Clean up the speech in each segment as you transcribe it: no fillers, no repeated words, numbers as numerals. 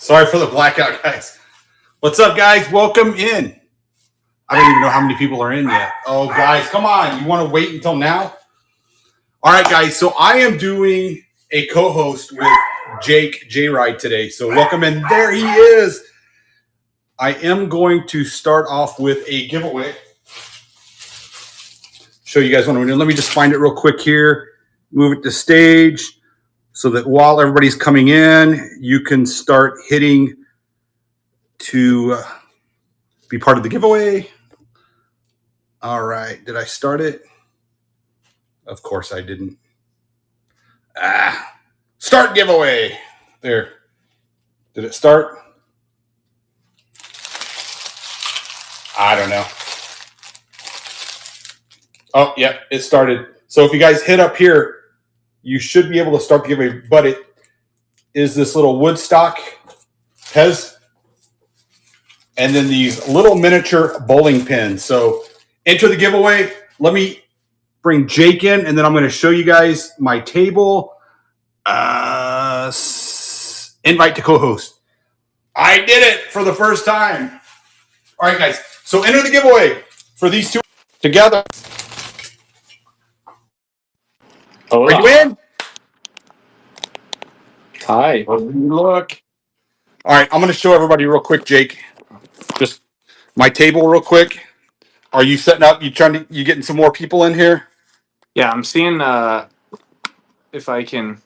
Sorry for the blackout, guys. What's up, guys? Welcome in. I don't even know how many people are in yet. Oh, guys, come on. You want to wait until now? All right, guys. So I am doing a co-host with Jake J-Ride today. So welcome in. There he is. I am going to start off with a giveaway. Show you guys what I'm doing. Let me just find it real quick here. Move it to stage so that while everybody's coming in, you can start hitting to be part of the giveaway. All right. Did I start it? Of course I didn't. Start giveaway. There. Did it start? I don't know. Oh, yeah, it started. So if you guys hit up here, you should be able to start the giveaway. But it is this little Woodstock Pez, and then these little miniature bowling pins. So enter the giveaway. Let me bring Jake in, and then I'm going to show you guys my table. Invite to co-host. I did it for the first time. All right, guys. So enter the giveaway for these two together. Hola. Are you in? Hi. Look. All right, I'm going to show everybody real quick, Jake. Just my table real quick. Are you setting up? You getting some more people in here? Yeah, I'm seeing if I can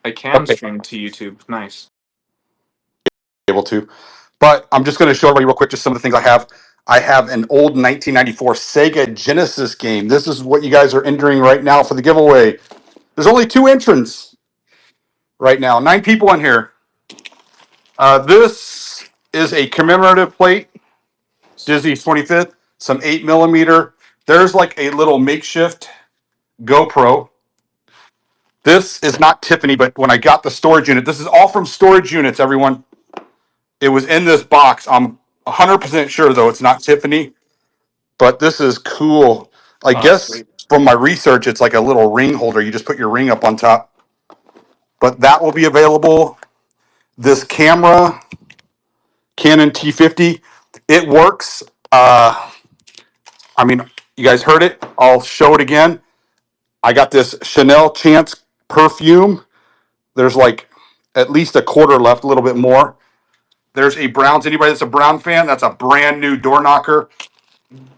Okay. stream to YouTube. Nice. Able to. But I'm just going to show everybody real quick just some of the things I have. I have an old 1994 Sega Genesis game. This is what you guys are entering right now for the giveaway. There's only 2 entrants right now. 9 people in here. This is a commemorative plate. Disney's 25th. Some 8mm. There's like a little makeshift GoPro. This is not Tiffany, but when I got the storage unit, this is all from storage units, everyone. It was in this box. I'm 100% sure, though, it's not Tiffany. But this is cool. I guess Sweet. from my research, it's like a little ring holder. You just put your ring up on top. But that will be available. This camera, Canon T50, it works. I mean, you guys heard it. I'll show it again. I got this Chanel Chance perfume. There's like at least a quarter left, a little bit more. There's a Browns. Anybody that's a Brown fan, that's a brand new door knocker.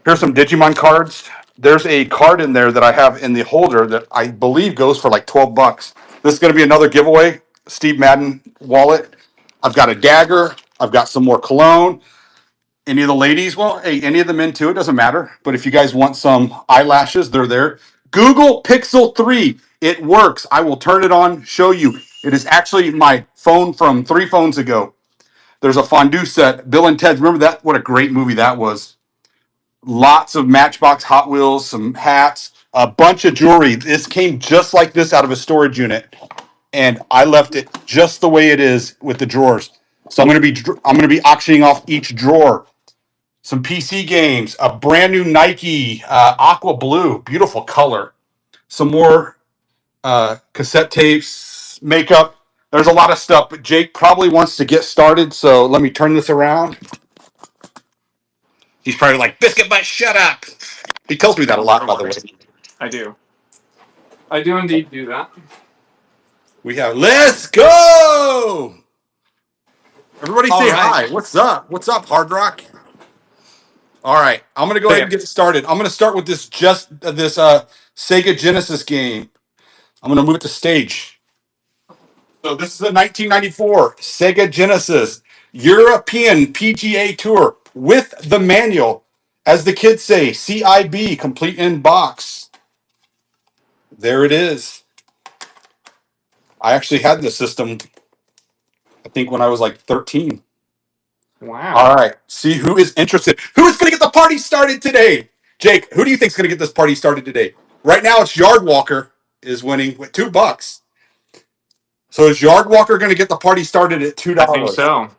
Here's some Digimon cards. There's a card in there that I have in the holder that I believe goes for like $12. This is going to be another giveaway. Steve Madden wallet. I've got a dagger. I've got some more cologne. Any of the ladies? Well, hey, any of the men too. It doesn't matter. But if you guys want some eyelashes, they're there. Google Pixel 3. It works. I will turn it on, show you. It is actually my phone from 3 phones ago. There's a fondue set. Bill and Ted's. Remember that? What a great movie that was. Lots of Matchbox Hot Wheels, some hats, a bunch of jewelry. This came just like this out of a storage unit, and I left it just the way it is with the drawers. So I'm going to be auctioning off each drawer. Some PC games, a brand new Nike Aqua Blue, beautiful color. Some more cassette tapes, makeup. There's a lot of stuff, but Jake probably wants to get started, so let me turn this around. He's probably like, Biscuit Butt, shut up. He tells me that a lot, by the way. I do. I do indeed do that. We have, let's go! Everybody say hi. What's up? What's up, Hard Rock? All right, I'm going to go ahead and get started. I'm going to start with this Sega Genesis game. I'm going to move it to stage. So this is a 1994 Sega Genesis European PGA Tour with the manual. As the kids say, CIB, complete in box. There it is. I actually had this system, I think, when I was like 13. Wow. All right. See who is interested. Who is going to get the party started today? Jake, who do you think is going to get this party started today? Right now, it's Yardwalker is winning with $2. So is Yardwalker going to get the party started at $2? I think so.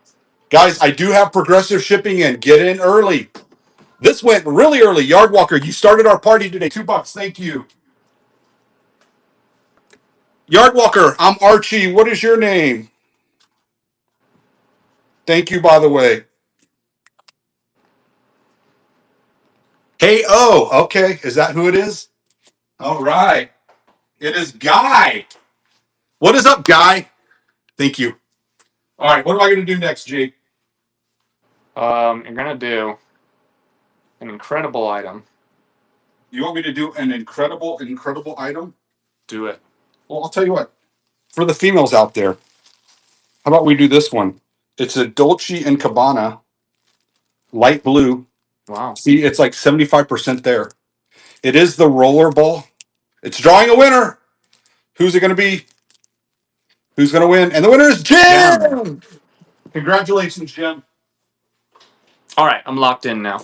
Guys, I do have progressive shipping in. Get in early. This went really early. Yardwalker, you started our party today. $2. Thank you. Yardwalker, I'm Archie. What is your name? Thank you, by the way. Hey, oh, okay. Is that who it is? All right. It is Guy. What is up, Guy? Thank you. All right. What am I going to do next, Jake? You're gonna do an incredible item. You want me to do an incredible item? Do it. Well, I'll tell you what. For the females out there, how about we do this one? It's a Dolce and Gabbana light blue. Wow. See, it's like 75% there. It is the roller ball. It's drawing a winner. Who's it going to be? Who's going to win? And the winner is Jim. Jim. Congratulations, Jim. All right, I'm locked in now.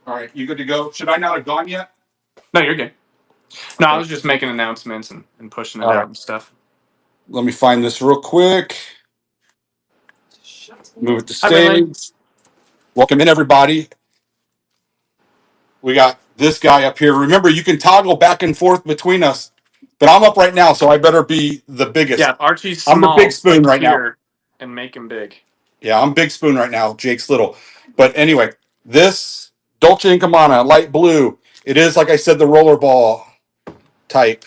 All right, you good to go? Should I not have gone yet? No, you're good. No, I was just making announcements and pushing it All out right. and stuff. Let me find this real quick. Move it to Hi, Lindley. stage. Welcome in, everybody. We got this guy up here. Remember, you can toggle back and forth between us, but I'm up right now, so I better be the biggest. Yeah, Archie's I'm the big small. spoon Click right now. here and make him big. Yeah, I'm big spoon right now. Jake's little. But anyway, this Dolce and Gabbana light blue. It is, like I said, the rollerball type.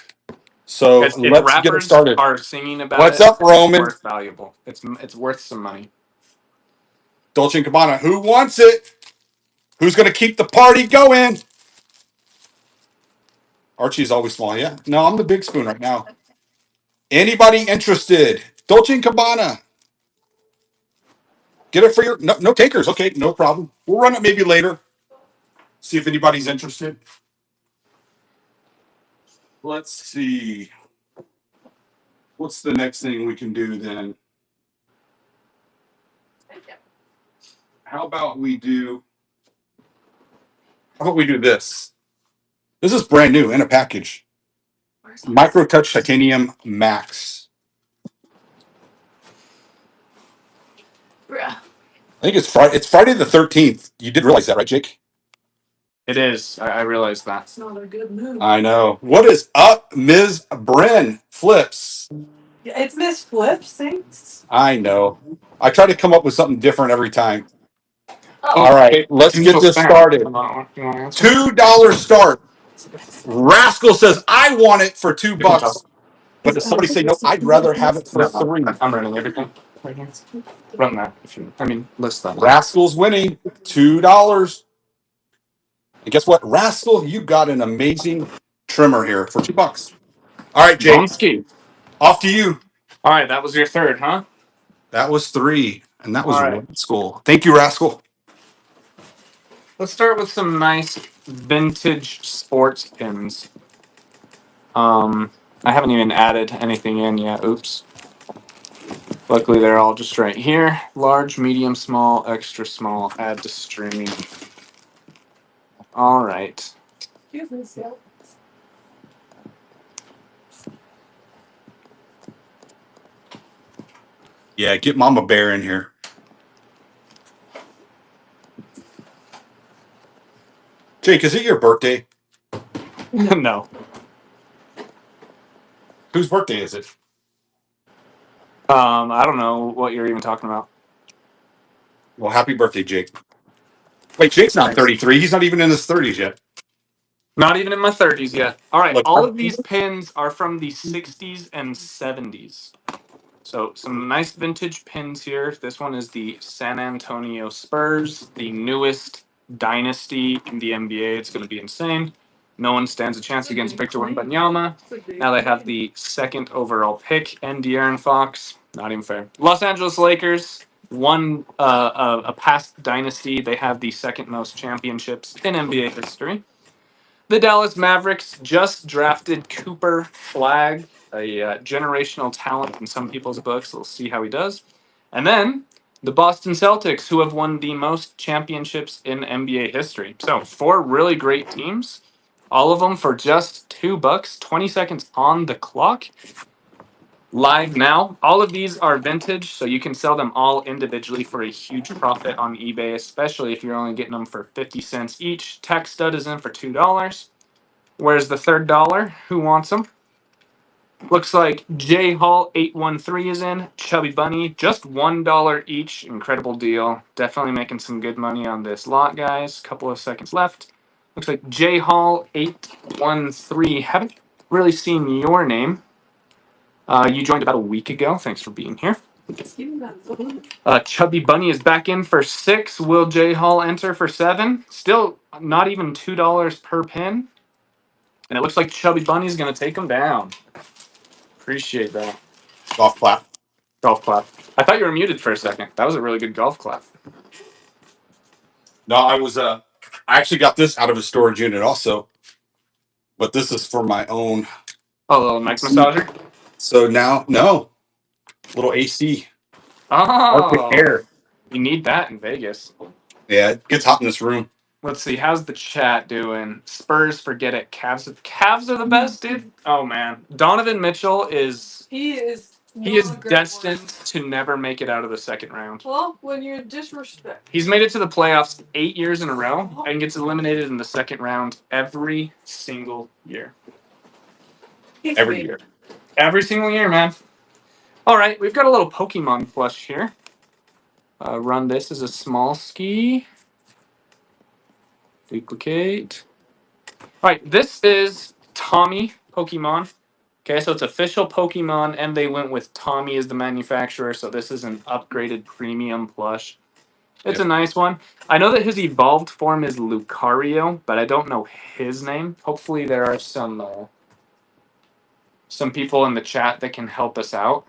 So If let's get it rappers started. are singing about What's it, up, it's Roman? worth valuable. It's worth some money. Dolce and Gabbana. Who wants it? Who's going to keep the party going? Archie's always small. Yeah. No, I'm the big spoon right now. Anybody interested? Dolce and Gabbana. Get it for your no takers. Okay, no problem. We'll run it maybe later. See if anybody's interested. Let's see. What's the next thing we can do then? How about we do this? This is brand new in a package. Micro Touch Titanium Max. I think it's Friday. It's Friday the 13th. You did realize that, right, Jake? It is. I realize that. It's not a good move. I know. What is up, Ms. Bryn Flips? It's Miss Flips, thanks. I know. I try to come up with something different every time. Oh, All right, Hey, let's get potential this spam. started. You want to answer? $2 start. Rascal says, I want it for $2. But does somebody say, no, I'd rather have it for No, three? I'm running everything right here. Run that if you. I mean, list that. Rascal's winning $2. And guess what? Rascal, you got an amazing trimmer here for $2. All right, Jake, Bonski. off to you. All right, that was your third, huh? That was 3. And that was All right. Rascal. Thank you, Rascal. Let's start with some nice vintage sports pins. I haven't even added anything in yet. Oops. Luckily, they're all just right here. Large, medium, small, extra small. Add to stream. All right. excuse me, Sil. Yeah, get Mama Bear in here. Jake, is it your birthday? No. Whose birthday is it? I don't know what you're even talking about. Well, happy birthday, Jake. Wait, Jake's not Thanks. 33. He's not even in his 30s yet. Not even in my 30s yet. All right, Look, all of these pins are from the 60s and 70s. So some nice vintage pins here. This one is the San Antonio Spurs, the newest dynasty in the NBA. It's going to be insane. No one stands a chance against Victor Wembanyama. Now they have the second overall pick and De'Aaron Fox. Not even fair. Los Angeles Lakers won a past dynasty. They have the second most championships in NBA history. The Dallas Mavericks just drafted Cooper Flag, a generational talent in some people's books. We'll see how he does. And then the Boston Celtics, who have won the most championships in NBA history. So 4 really great teams, all of them for just $2, 20 seconds on the clock. Live now. All of these are vintage, so you can sell them all individually for a huge profit on eBay, especially if you're only getting them for 50 cents each. Tech Stud is in for $2. Where's the third dollar? Who wants them? Looks like J Hall 813 is in. Chubby Bunny, just $1 each. Incredible deal. Definitely making some good money on this lot, guys. Couple of seconds left. Looks like J Hall 813. Haven't really seen your name. You joined about a week ago. Thanks for being here. Chubby Bunny is back in for 6. Will J Hall enter for 7? Still not even $2 per pin. And it looks like Chubby Bunny's going to take him down. Appreciate that. Golf clap. Golf clap. I thought you were muted for a second. That was a really good golf clap. No, I actually got this out of a storage unit also, but this is for my own. Oh, a little mic massager? So now, no, little AC. Arctic Oh, air. we need that in Vegas. Yeah, it gets hot in this room. Let's see. How's the chat doing? Spurs, forget it. Cavs are the best, dude. Oh, man. Donovan Mitchell is... He is destined to never make it out of the second round. Well, when you're disrespect. He's made it to the playoffs 8 years in a row and gets eliminated in the second round every single year. Every year. Every single year, man. All right, we've got a little Pokemon plush here. Run this as a small ski. Duplicate. All right, this is Tommy Pokemon. Okay, so it's official Pokemon, and they went with Tommy as the manufacturer, so this is an upgraded premium plush. It's a nice one. I know that his evolved form is Lucario, but I don't know his name. Hopefully there are some people in the chat that can help us out.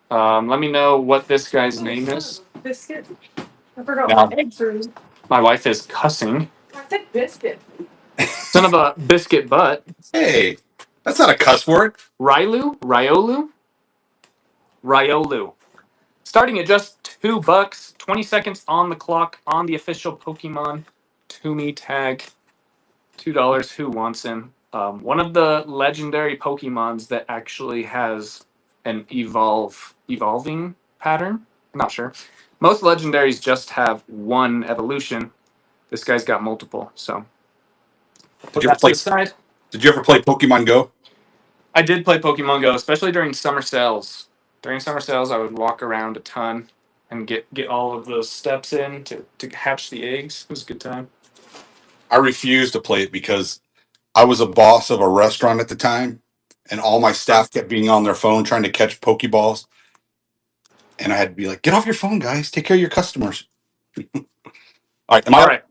Let me know what this guy's name is. Biscuit. I forgot Now- what eggs are. My wife is cussing. I said biscuit. Son of a biscuit butt. Hey, that's not a cuss word. Riolu. Starting at just $2, 20 seconds on the clock on the official Pokemon Toomey tag. $2. Who wants him? One of the legendary Pokemons that actually has an evolving pattern. I'm not sure. Most legendaries just have one evolution. This guy's got multiple. So put that to the side. Did you ever play Pokemon Go? I did play Pokemon Go, especially during summer sales. During summer sales, I would walk around a ton and get all of those steps in to hatch the eggs. It was a good time. I refused to play it because I was a boss of a restaurant at the time, and all my staff kept being on their phone trying to catch Pokeballs. And I had to be like, get off your phone, guys. Take care of your customers. All right. All right.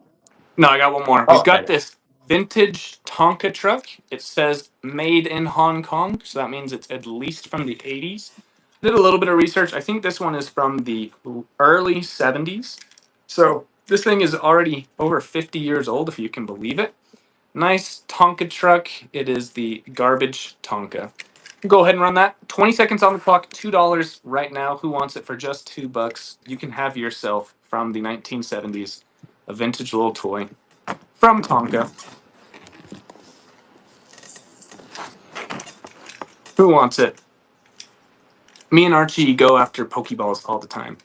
No, I got one more. We've got okay. this vintage Tonka truck. It says made in Hong Kong, so that means it's at least from the 80s. Did a little bit of research. I think this one is from the early 70s. So this thing is already over 50 years old, if you can believe it. Nice Tonka truck. It is the garbage Tonka. Go ahead and run that. 20 seconds on the clock, $2 right now. Who wants it for just $2? You can have yourself from the 1970s a vintage little toy from Tonka. Who wants it? Me and Archie go after Pokeballs all the time.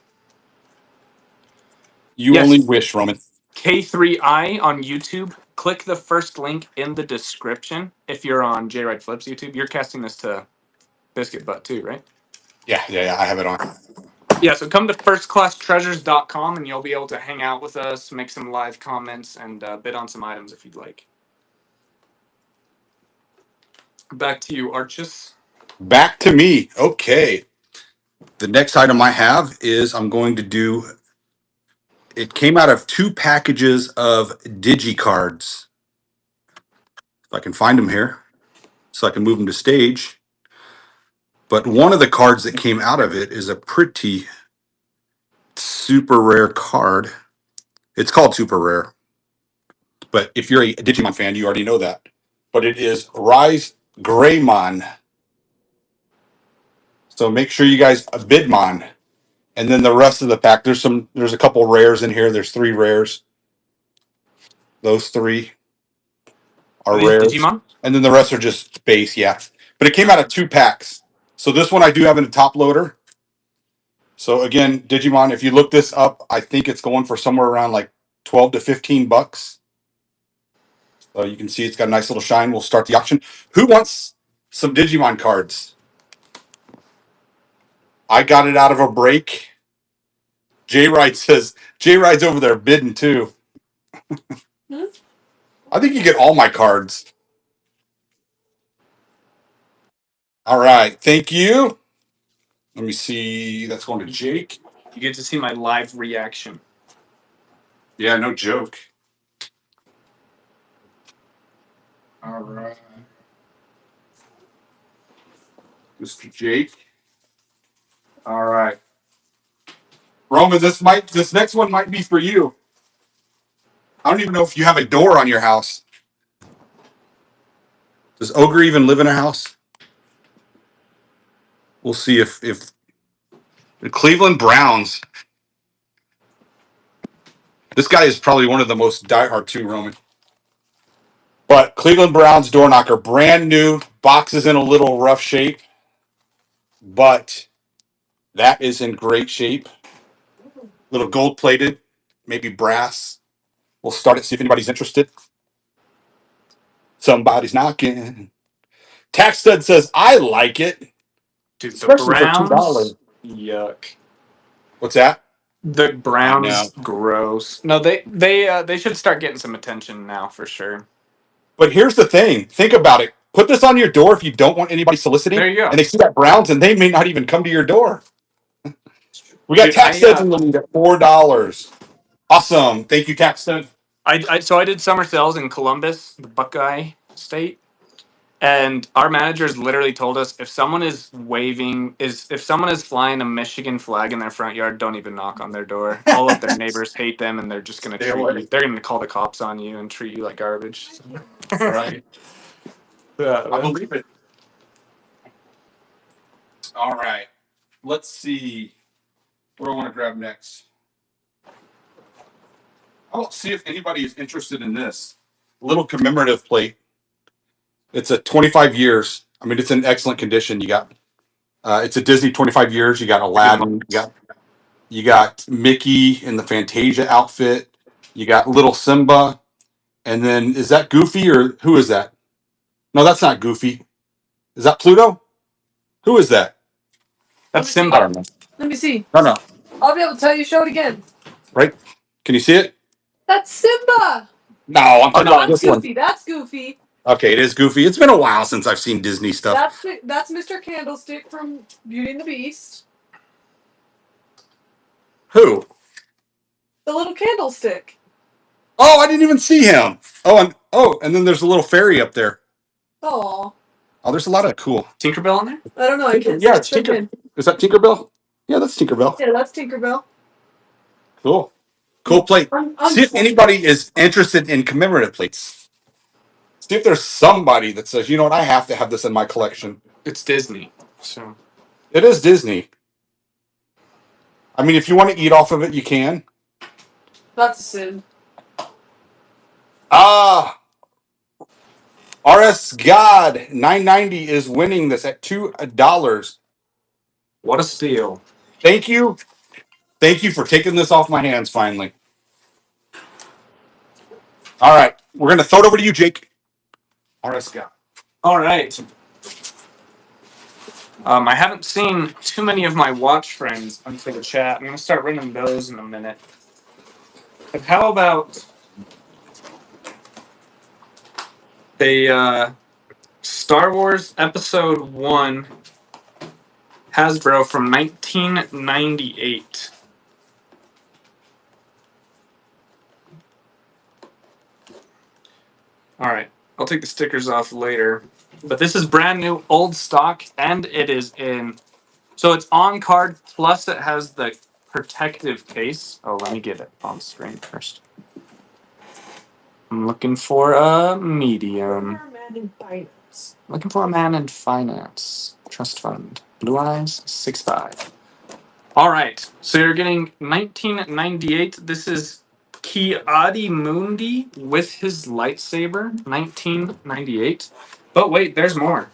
You Yes. only wish, Roman. K3I on YouTube. Click the first link in the description if you're on J Ride Flips YouTube. You're casting this to Biscuit Butt too, right? Yeah. I have it on. Yeah, so come to firstclasstreasures.com and you'll be able to hang out with us, make some live comments, and bid on some items if you'd like. Back to you, Archis. Back to me. Okay. The next item I have is I'm going to do. It came out of 2 packages of DigiCards. If I can find them here, so I can move them to stage. But one of the cards that came out of it is a pretty super rare card. It's called super rare. But if you're a Digimon fan, you already know that. But it is Rise Greymon. So make sure you guys bidmon. And then the rest of the pack, there's a couple rares in here. There's 3 rares. Those 3 are rares. Digimon? And then the rest are just base, yeah. But it came out of 2 packs. So this one I do have in a top loader. So again, Digimon, if you look this up, I think it's going for somewhere around like 12 to 15 bucks. So you can see it's got a nice little shine. We'll start the auction. Who wants some Digimon cards. I got it out of a break. J Ride says J Ride's over there bidding too. Hmm? I think you get all my cards. All right, thank you. Let me see. That's going to Jake. You get to see my live reaction. Yeah, no joke. All right, Mr. Jake. All right, Roman. This next one might be for you. I don't even know if you have a door on your house. Does Ogre even live in a house? We'll see if the Cleveland Browns. This guy is probably one of the most diehard too, Roman. But Cleveland Browns door knocker, brand new, box is in a little rough shape, but that is in great shape. Little gold plated, maybe brass. We'll start it, see if anybody's interested. Somebody's knocking. Tax Stud says, I like it, Dude, the especially for $2. Browns. Yuck. What's that? The I know. Browns, gross. No, they should start getting some attention now for sure. But here's the thing. Think about it. Put this on your door if you don't want anybody soliciting, There you go. and they see that Browns, and they may not even come to your door. We got Dude, tax studs in the lead at $4. Awesome. Thank you, tax stud. I did summer sales in Columbus, the Buckeye state, and our managers literally told us if someone is if someone is flying a Michigan flag in their front yard, don't even knock on their door. All of their neighbors hate them, and they're just gonna Stay treat away. you. They're gonna call the cops on you and treat you like garbage. Right. Yeah, I believe it. All right. Let's see. What do I want to grab next? I'll see if anybody is interested in this little commemorative plate. It's a 25 years. I mean, it's in excellent condition. You got it's a Disney 25 years. You got Aladdin. You got Mickey in the Fantasia outfit. You got little Simba. And then is that Goofy or who is that? No, that's not Goofy. Is that Pluto? Who is that? That's Let me see. I Simba. don't know. Let me see. No, no. I'll be able to tell you. Show it again. Right? Can you see it? That's Simba. No, I'm talking about That's this one. Goofy. That's Goofy. Okay, it is Goofy. It's been a while since I've seen Disney stuff. That's Mr. Candlestick from Beauty and the Beast. Who? The little candlestick. Oh, I didn't even see him. And then there's a little fairy up there. Oh, Oh, there's a lot of cool. Tinkerbell in there? I don't know. I can't Yeah, see it's it. Tinker. Is that Tinkerbell? Yeah, that's Tinkerbell. Yeah, that's Tinkerbell. Cool. Cool plate. See if Unfortunately. anybody is interested in commemorative plates. See if there's somebody that says, you know what, I have to have this in my collection. It's Disney. So It is Disney. I mean, if you want to eat off of it, you can. That's a sin. Ah, RS God 990 is winning this at $2. what a steal. Thank you. Thank you for taking this off my hands finally. All right. We're going to throw it over to you, Jake. RS God. All right. I haven't seen too many of my watch friends until the chat. I'm gonna start running those in a minute. But how about a Star Wars Episode 1 Hasbro from 1998? All right, I'll take the stickers off later. But this is brand new, old stock, and it is in. So it's on card, plus it has the protective case. Oh, let me get it on screen first. I'm looking for a medium. Looking for a man in finance. Trust fund. Blue eyes, 6'5". All right. So you're getting 1998. This is Ki-Adi Mundi with his lightsaber. 1998. But wait, there's more.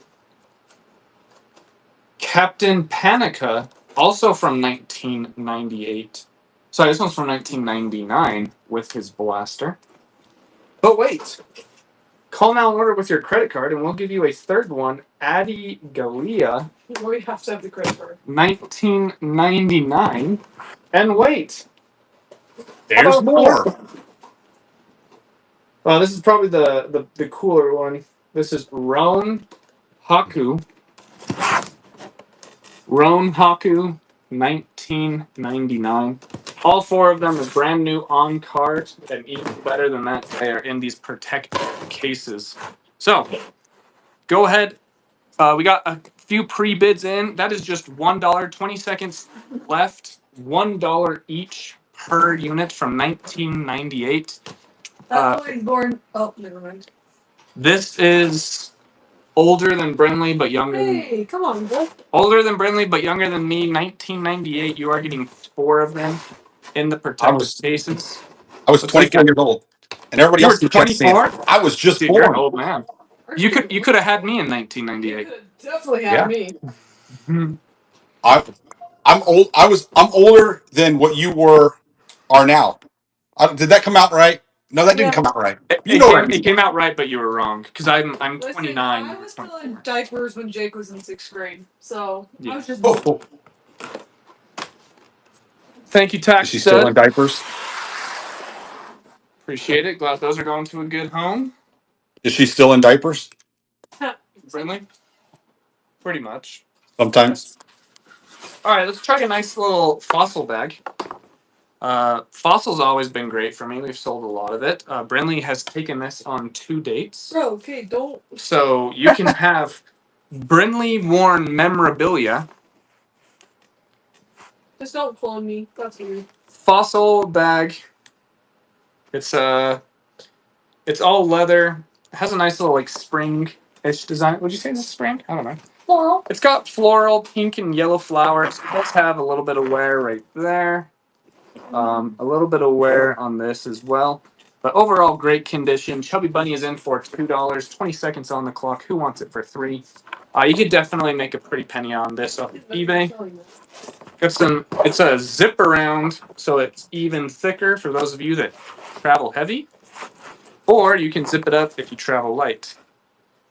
Captain Panica, also from 1998. Sorry, this one's from 1999 with his blaster. But wait. Call now and order with your credit card, and we'll give you a third one. Addy Galea, We have to have the credit card. $19.99. And wait, There's more. well, this is probably the cooler one. This is Roan Haku. Roan Haku, $19.99. All four of them are brand new on card, and even better than that, they are in these protected cases. So, go ahead. We got a few pre-bids in. That is just $1. 20 seconds left. $1 each per unit from 1998. That boy is born. Oh, never mind. This is older than Brinley, but younger. Hey, come on, boy. Older than Brinley, but younger than me. 1998. You are getting four of them in the protected cases. I was 24 years old, and everybody You were else kept saying 24? I was just Dude, you're an born. old man. You could have had me in You 1998. could definitely have me. I'm old. I'm older than what you are now. Did that come out right? No, that didn't come out right. You know what I It mean. came out right, but you were wrong because I'm Listen, 29. I was still in diapers when Jake was in 6th grade, so I was just. Oh, Thank you, is Tax she still in Stud. diapers? Appreciate it. Glad those are going to a good home. Is she still in diapers? Friendly? Pretty much. Sometimes. All right, let's try a nice little fossil bag. Fossil's always been great for me. We've sold a lot of it. Brinley has taken this on 2 dates. Bro, okay, don't. So you can have Brinley worn memorabilia. Just don't clone me. That's weird. Fossil bag. It's all leather. It has a nice little like spring-ish design. Would you say it's a spring? I don't know. Floral. It's got floral, pink, and yellow flowers. It does have a little bit of wear right there. A little bit of wear on this as well. But overall, great condition. Chubby Bunny is in for $2. 20 seconds on the clock. Who wants it for $3? You could definitely make a pretty penny on this off of eBay. It's a zip around, so it's even thicker for those of you that travel heavy. Or you can zip it up if you travel light.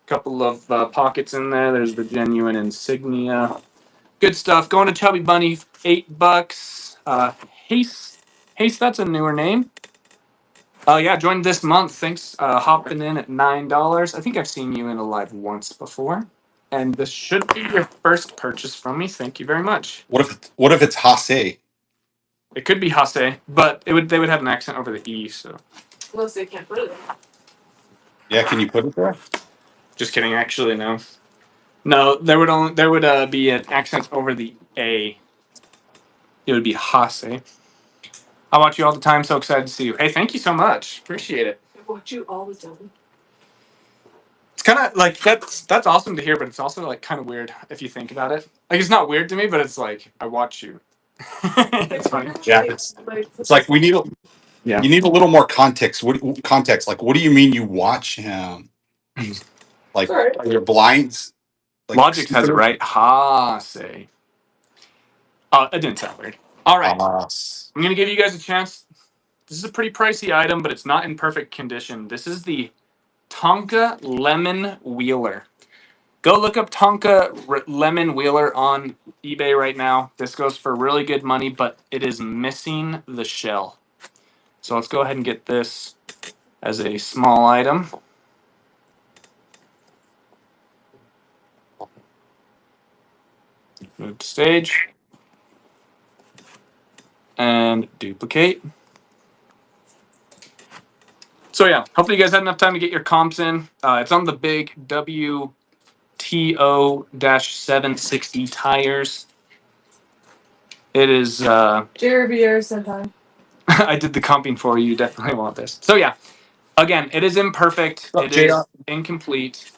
Couple of pockets in there. There's the genuine insignia. Good stuff. Going to Chubby Bunny, $8. Haste, that's a newer name. Yeah, joined this month. Thanks. Hopping in at $9. I think I've seen you in a live once before. And this should be your first purchase from me. Thank you very much. What if it's Hase? It could be Hase, but they would have an accent over the E, so. Unless they can't put it there. Yeah, can you put it there? Just kidding, actually, no. No, there would be an accent over the A. It would be Hase. I watch you all the time. So excited to see you. Hey, thank you so much. Appreciate it. I watch you all the time. It's kind of like that's awesome to hear, but it's also like kind of weird if you think about it. Like it's not weird to me, but it's like I watch you. It's funny. Yeah, it's like we need Yeah. you need a little more context. What context? Like, what do you mean you watch him? Like, Sorry. are your blinds? Like, Logic has it right. Hase. It didn't sound weird. All right. I'm gonna give you guys a chance. This is a pretty pricey item, but it's not in perfect condition. This is the Tonka Lemon Wheeler. Go look up Tonka Lemon Wheeler on eBay right now. This goes for really good money, but it is missing the shell. So let's go ahead and get this as a small item. Move to stage. And duplicate. So yeah, hopefully you guys had enough time to get your comps in. It's on the big WTO-760 tires. It is. JRBR said hi. I did the comping for you. You definitely want this. So yeah, again, it is imperfect. It is incomplete,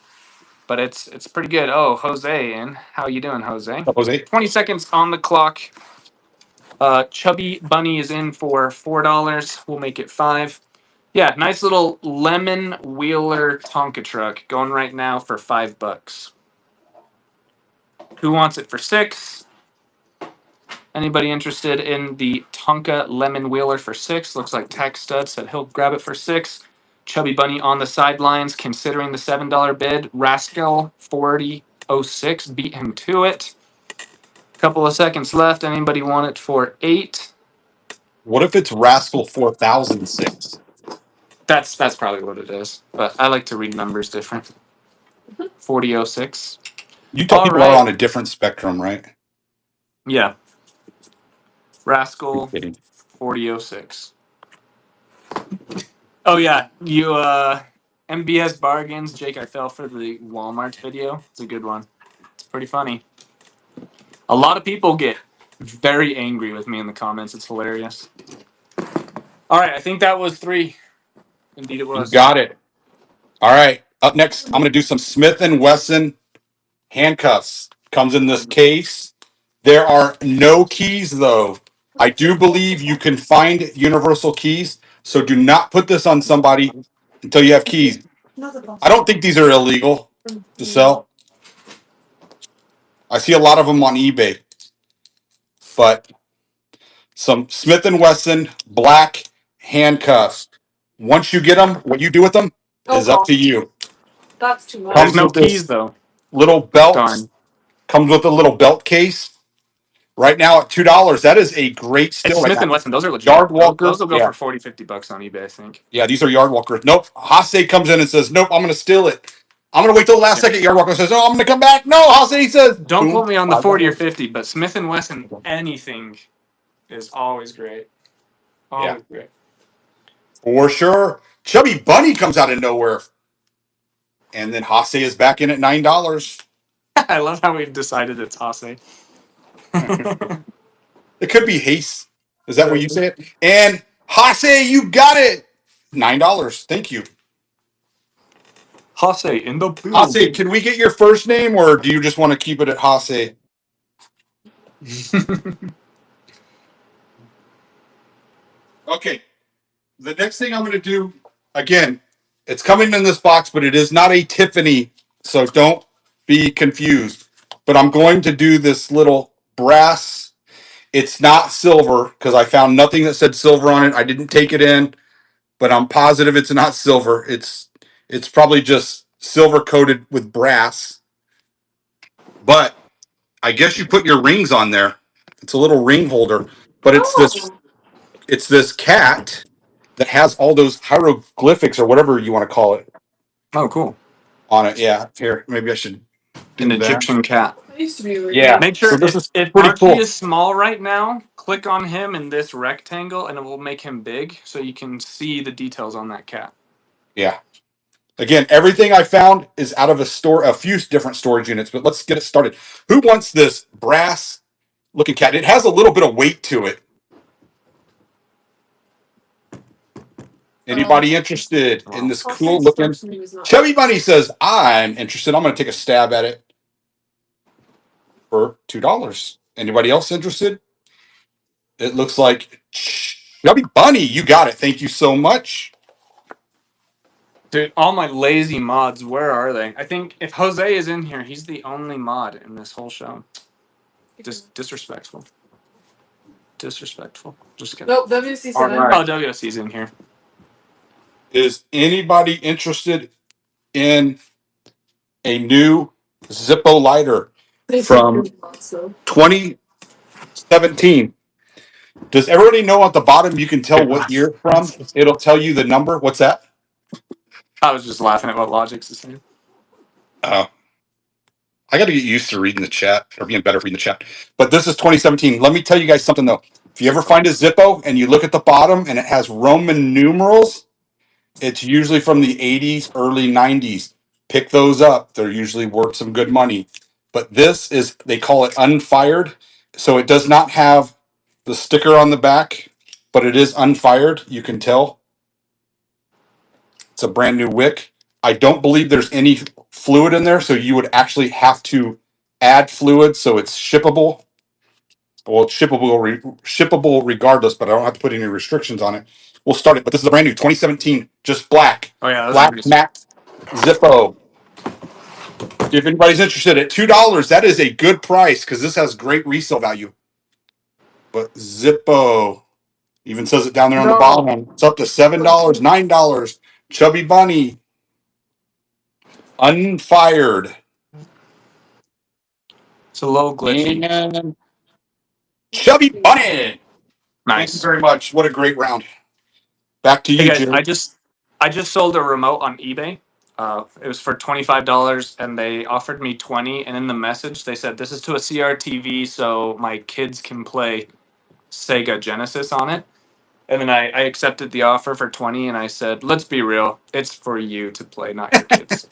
but it's pretty good. Oh, Jose in. How you doing, Jose? Jose. 20 seconds on the clock. Chubby Bunny is in for $4. We'll make it $5. Yeah, nice little lemon wheeler Tonka truck going right now for $5. Who wants it for $6? Anybody interested in the Tonka lemon wheeler for $6? Looks like Tax Stud said he'll grab it for $6. Chubby Bunny on the sidelines, considering the $7 bid. Rascal 4006 beat him to it. Couple of seconds left. Anybody want it for 8? What if it's Rascal 4006? That's probably what it is. But I like to read numbers different. 4006. Utah All people are on right. a different spectrum, right? Yeah. I'm Rascal kidding. 4006. Oh yeah, you MBS bargains. Jake, I fell for the Walmart video. It's a good one. It's pretty funny. A lot of people get very angry with me in the comments. It's hilarious. All right, I think that was 3. Indeed, it You was. got it. All right. Up next, I'm going to do some Smith and Wesson handcuffs. Comes in this case. There are no keys, though. I do believe you can find universal keys, so do not put this on somebody until you have keys. I don't think these are illegal to sell. I see a lot of them on eBay, but some Smith and Wesson black handcuffs. Once you get them, what you do with them is up to you. That's too much. There's Comes no with keys this though. little belt. Darn. Comes with a little belt case. Right now at $2. That is a great It's steal right Smith and now. Wesson. Those are legit. Yard Those walker. will go Yeah. for 40, $50 on eBay, I think. Yeah, these are yard walkers. Nope. Hase comes in and says, nope, I'm going to steal it. I'm going to wait till the last Yeah. second. Yard walker says, no, I'm going to come back. No, Hase says, Don't boom. quote me on the 40 or $5. 50, but Smith and Wesson, anything is always great. Yeah, Always great. for sure. Chubby Bunny comes out of nowhere. And then Hase is back in at $9. I love how we've decided it's Hase. It could be Haste. Is that what you say it? And Hase, you got it. $9. Thank you. Hase in the Hase, building. can we get your first name or do you just want to keep it at Hase? Okay. The next thing I'm going to do, again, it's coming in this box, but it is not a Tiffany, so don't be confused. But I'm going to do this little brass. It's not silver because I found nothing that said silver on it. I didn't take it in, but I'm positive it's not silver. It's probably just silver coated with brass. But I guess you put your rings on there. It's a little ring holder, but it's this cat that has all those hieroglyphics or whatever you want to call it Oh, cool. on it. Yeah, here maybe I should An do that. Egyptian cat. It used to be weird. Yeah, Make so sure this is if pretty Archie cool. is small right now, click on him in this rectangle and it will make him big so you can see the details on that cat. Yeah. Again, everything I found is out of a few different storage units, but let's get it started. Who wants this brass looking cat? It has a little bit of weight to it. Anybody interested in this cool looking? Chubby Bunny says, I'm interested. I'm going to take a stab at it for $2. Anybody else interested? It looks like Chubby Bunny. You got it. Thank you so much. Dude, all my lazy mods, where are they? I think if Jose is in here, he's the only mod in this whole show. Disrespectful. Disrespectful. Just kidding. Nope, WC said All it. right. Oh, WSC's in here. Is anybody interested in a new Zippo lighter from 2017? Does everybody know at the bottom you can tell what year it's from? It'll tell you the number. What's that? I was just laughing at what Logic's is saying. Oh, I got to get used to reading the chat or being better at reading the chat. But this is 2017. Let me tell you guys something though. If you ever find a Zippo and you look at the bottom and it has Roman numerals, it's usually from the 80s, early 90s. Pick those up. They're usually worth some good money. But this is, they call it unfired. So it does not have the sticker on the back, but it is unfired. You can tell. It's a brand new wick. I don't believe there's any fluid in there. So you would actually have to add fluid so it's shippable. Well, it's shippable regardless, but I don't have to put any restrictions on it. We'll start it, but this is a brand new 2017, just black. Oh yeah, those are Black pretty matte Zippo. If anybody's interested at $2, that is a good price because this has great resale value. But Zippo even says it down there on the bottom. It's up to $7, $9. Chubby Bunny. Unfired. It's a little glitchy. And Chubby Bunny. Thank you Nice. very much. What a great round. Back to Hey you, guys, Jerry. I just sold a remote on eBay. It was for $25, and they offered me 20. And in the message, they said this is to a CRTV, so my kids can play Sega Genesis on it. And then I accepted the offer for 20, and I said, "Let's be real, it's for you to play, not your kids."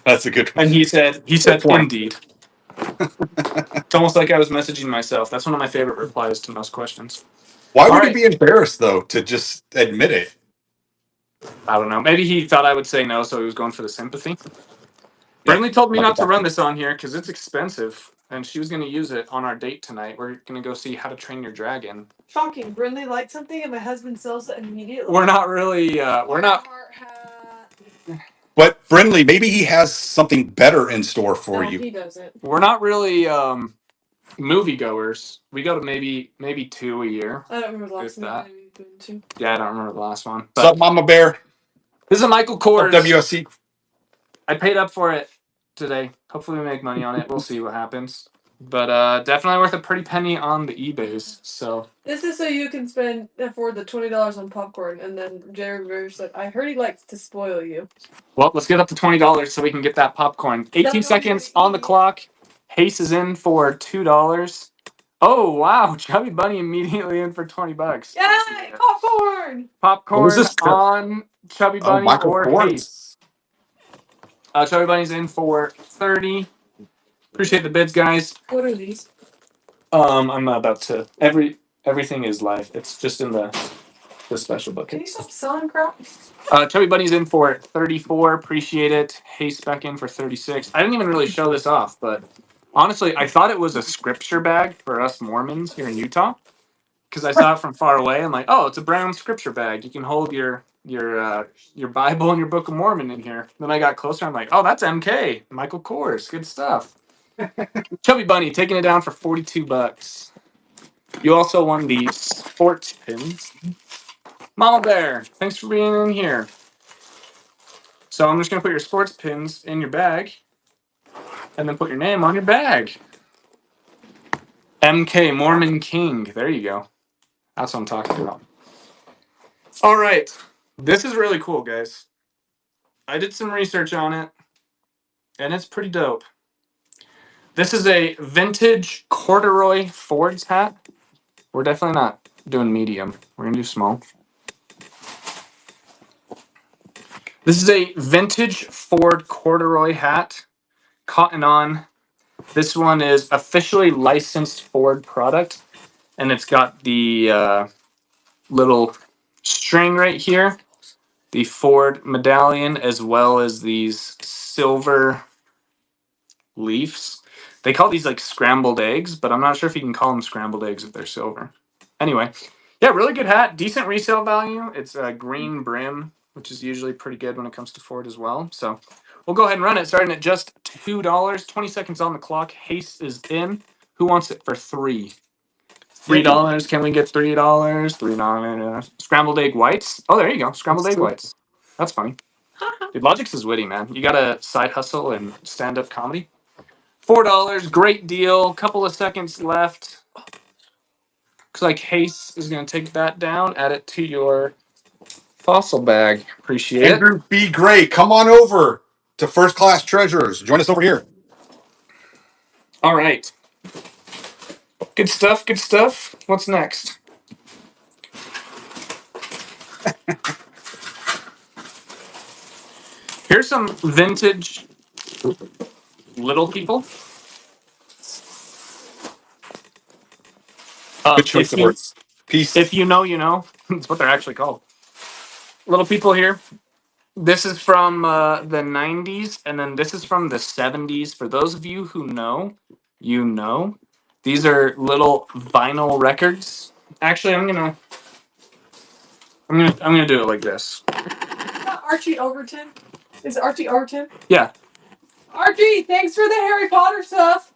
That's a good And he said, point. "Indeed." It's almost like I was messaging myself. That's one of my favorite replies to most questions. Why All would he right. be embarrassed, though, to just admit it? I don't know. Maybe he thought I would say no, so he was going for the sympathy. Yeah. Brinley told me Like not to that. run this on here because it's expensive, and she was going to use it on our date tonight. We're going to go see How to Train Your Dragon. Shocking. Brinley likes something and my husband sells it immediately. We're not really. We're not. Heart hat. But Brindley, maybe he has something better in store for No, you. he doesn't. We're not really moviegoers. We go to maybe 2 a year. I don't remember the If last that. movie we've been to. Yeah, I don't remember the last one. What's up, But Mama Bear? this is a Michael Up Kors. WSC. I paid up for it today. Hopefully, we make money on it. We'll see what happens. But definitely worth a pretty penny on the eBays. So This is so you can afford the $20 on popcorn. And then Jerry Rivers said, "I heard he likes to spoil you." well, let's get up to $20 so we can get that popcorn. 18 seconds on the clock. Haste is in for $2. Oh wow, Chubby Bunny immediately in for $20. Yay! Popcorn! Popcorn this? on Chubby Oh, Bunny Michael or Kors. Haste. Chubby Bunny's in for 30. Appreciate the bids, guys. What are these? I'm not about to. Everything is live. It's just in the special Can bucket. you stop selling crap? Chubby Bunny's in for 34. Appreciate it. Haste back in for 36. I didn't even really show this off, but honestly, I thought it was a scripture bag for us Mormons here in Utah because I saw it from far away. I'm like, oh, it's a brown scripture bag. You can hold your Bible and your Book of Mormon in here. Then I got closer. I'm like, oh, that's MK, Michael Kors. Good stuff. Chubby Bunny taking it down for $42. You also won the sports pins. Mama Bear, thanks for being in here. So I'm just going to put your sports pins in your bag and then put your name on your bag. MK, Mormon King. There you go. That's what I'm talking about. All right. This is really cool, guys. I did some research on it, and it's pretty dope. This is a vintage corduroy Ford's hat. We're definitely not doing medium. We're going to do small. This is a vintage Ford corduroy hat. Cotton on. This one is officially licensed Ford product, and it's got the little string right here, the Ford medallion, as well as these silver leaves. They call these like scrambled eggs, but I'm not sure if you can call them scrambled eggs if they're silver. Anyway, yeah, really good hat. Decent resale value. It's a green brim, which is usually pretty good when it comes to Ford as well. So we'll go ahead and run it, starting at just $2. 20 seconds on the clock. Haste is in. Who wants it for $3? $3. Can we get $3? $3. Scrambled egg whites. Oh, there you go. Scrambled egg whites. That's funny. Dude, Logix is witty, man. You got a side hustle and stand-up comedy. $4. Great deal. Couple of seconds left. Looks like Haste is going to take that down. Add it to your fossil bag. Appreciate it. Andrew B. Gray, come on over to First Class Treasurers. Join us over here. All right. Good stuff. Good stuff. What's next? Here's some vintage little people. Good choice of words. Peace. If you know, you know. That's what they're actually called. Little people here. This is from the 90s, and then this is from the 70s. For those of you who know, you know. These are little vinyl records. Actually, I'm gonna do it like this. Is that Archie Overton? Is it Archie Overton? Yeah. Archie, thanks for the Harry Potter stuff.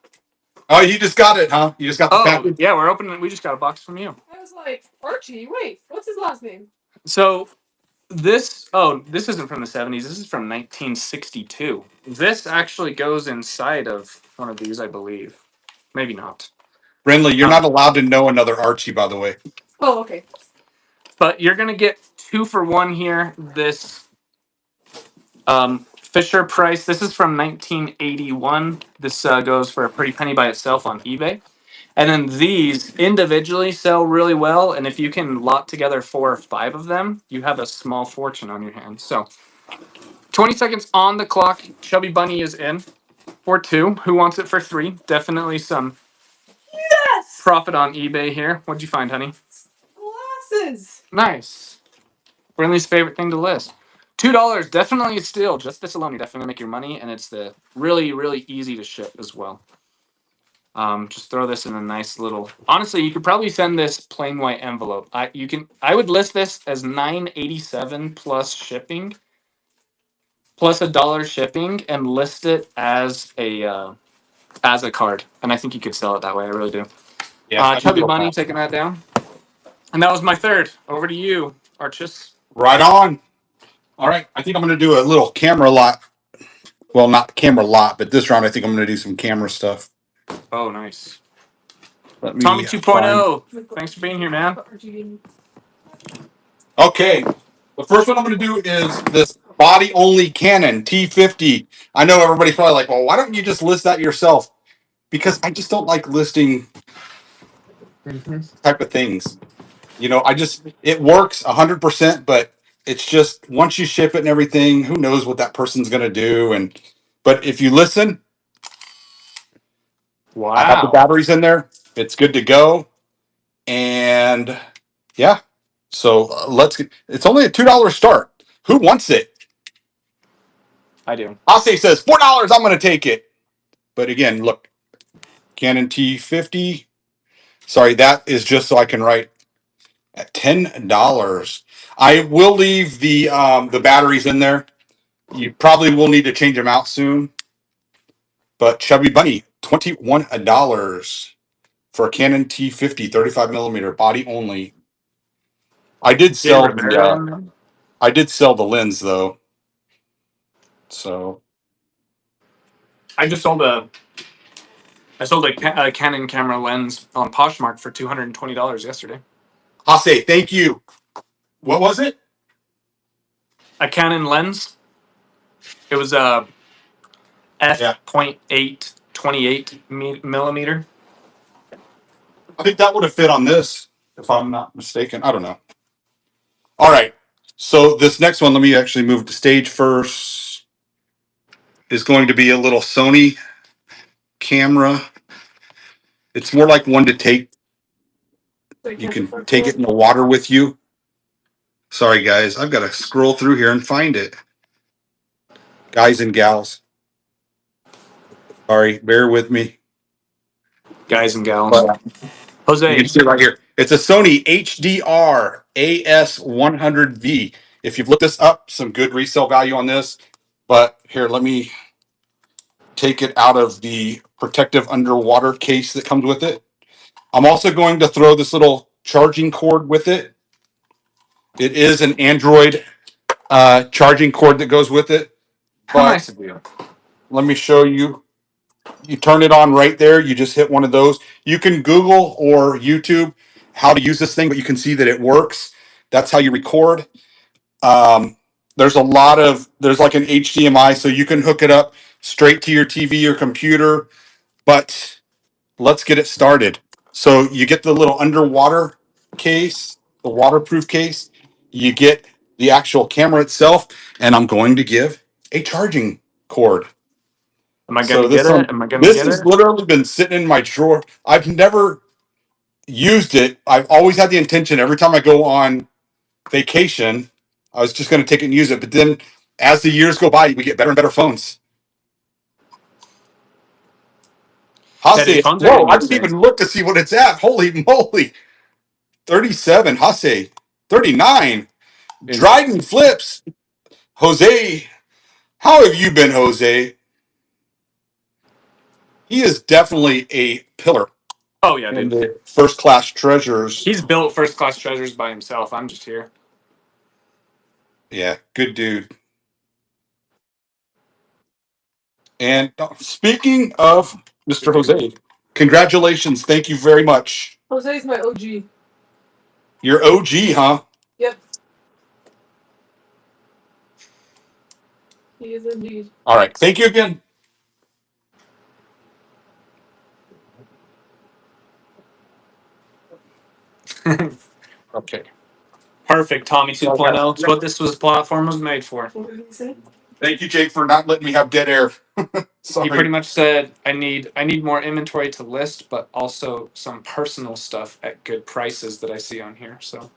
Oh, you just got it, huh? You just got the package. Yeah, we're opening. We just got a box from you. I was like, Archie, wait, what's his last name? So this isn't from the 70s. This is from 1962. This actually goes inside of one of these, I believe. Maybe not. Brinley, you're not allowed to know another Archie, by the way. Oh, okay. But you're gonna get 2 for 1 here. This Fisher Price. This is from 1981. This goes for a pretty penny by itself on eBay. And then these individually sell really well. And if you can lot together 4 or 5 of them, you have a small fortune on your hands. So 20 seconds on the clock. Chubby Bunny is in for 2. Who wants it for 3? Definitely some Yes! profit on eBay here. What'd you find, honey? Glasses! Nice. Brinley's favorite thing to list. $2, definitely a steal. Just this alone, you definitely make your money, and it's the really, really easy to ship as well. Just throw this in a nice little. Honestly, you could probably send this plain white envelope. I would list this as $9.87 plus shipping, plus $1 shipping, and list it as a card. And I think you could sell it that way. I really do. Yeah, Chubby Bunny taking that down, and that was my third. Over to you, Archis. right on. All right, I think I'm going to do a little camera lot. Well, not camera lot, but this round I think I'm going to do some camera stuff. Oh, nice. Let me Tommy find- 2.0. Thanks for being here, man. Okay, the first one I'm going to do is this body only Canon T50. I know everybody's probably like, well, why don't you just list that yourself? Because I just don't like listing type of things. You know, it works 100%, but it's just once you ship it and everything, who knows what that person's going to do. But if you listen, I have the Wow. batteries in there. It's good to go. And yeah, so it's only a $2 start. Who wants it? I do. Ase says $4. I'm going to take it. But again, look, Canon T50. Sorry, that is just so I can write at $10. I will leave the batteries in there. You probably will need to change them out soon. But Chubby Bunny, $21 for a Canon T50, 35 millimeter, body only. I did sell the lens though. So I sold a Canon camera lens on Poshmark for $220 yesterday. I'll say thank you. What was it? A Canon lens. It was a f.8 28 millimeter. I think that would have fit on this, if I'm not mistaken. I don't know. All right. So this next one, let me actually move to stage first, is going to be a little Sony camera. It's more like one to take. You can take it in the water with you. Sorry, guys. I've got to scroll through here and find it. Guys and gals. Sorry, bear with me. Guys and gals. But Jose. you can see it right here. It's a Sony HDR AS100V. If you've looked this up, some good resale value on this. But here, let me take it out of the protective underwater case that comes with it. I'm also going to throw this little charging cord with it. It is an Android charging cord that goes with it. How nice of you. Let me show you. You turn it on right there. You just hit one of those. You can Google or YouTube how to use this thing, but you can see that it works. That's how you record. There's like an HDMI, so you can hook it up straight to your TV or computer. But let's get it started. So you get the little underwater case, the waterproof case. You get the actual camera itself, and I'm going to give a charging cord. Am I going to get it? Am I going to This get has it? literally been sitting in my drawer. I've never used it. I've always had the intention every time I go on vacation, I was just going to take it and use it. But then as the years go by, we get better and better phones. Hase, Phones are whoa, getting I didn't insane. even look to see what it's at. Holy moly. 37, Hase, 39. Dryden flips. Jose, how have you been, Jose? He is definitely a pillar Oh, yeah, in dude. the first class treasures. He's built first class treasures by himself. I'm just here. Yeah, good dude. And speaking of Mr. Jose, congratulations. Thank you very much. Jose's my OG. You're OG, huh? Yep. He is indeed. All right. Thank you again. Okay. Perfect, Tommy 2.0. It's what this platform was made for. What did he say? Thank you, Jake, for not letting me have dead air. He pretty Sorry. much said, I need more inventory to list, but also some personal stuff at good prices that I see on here. So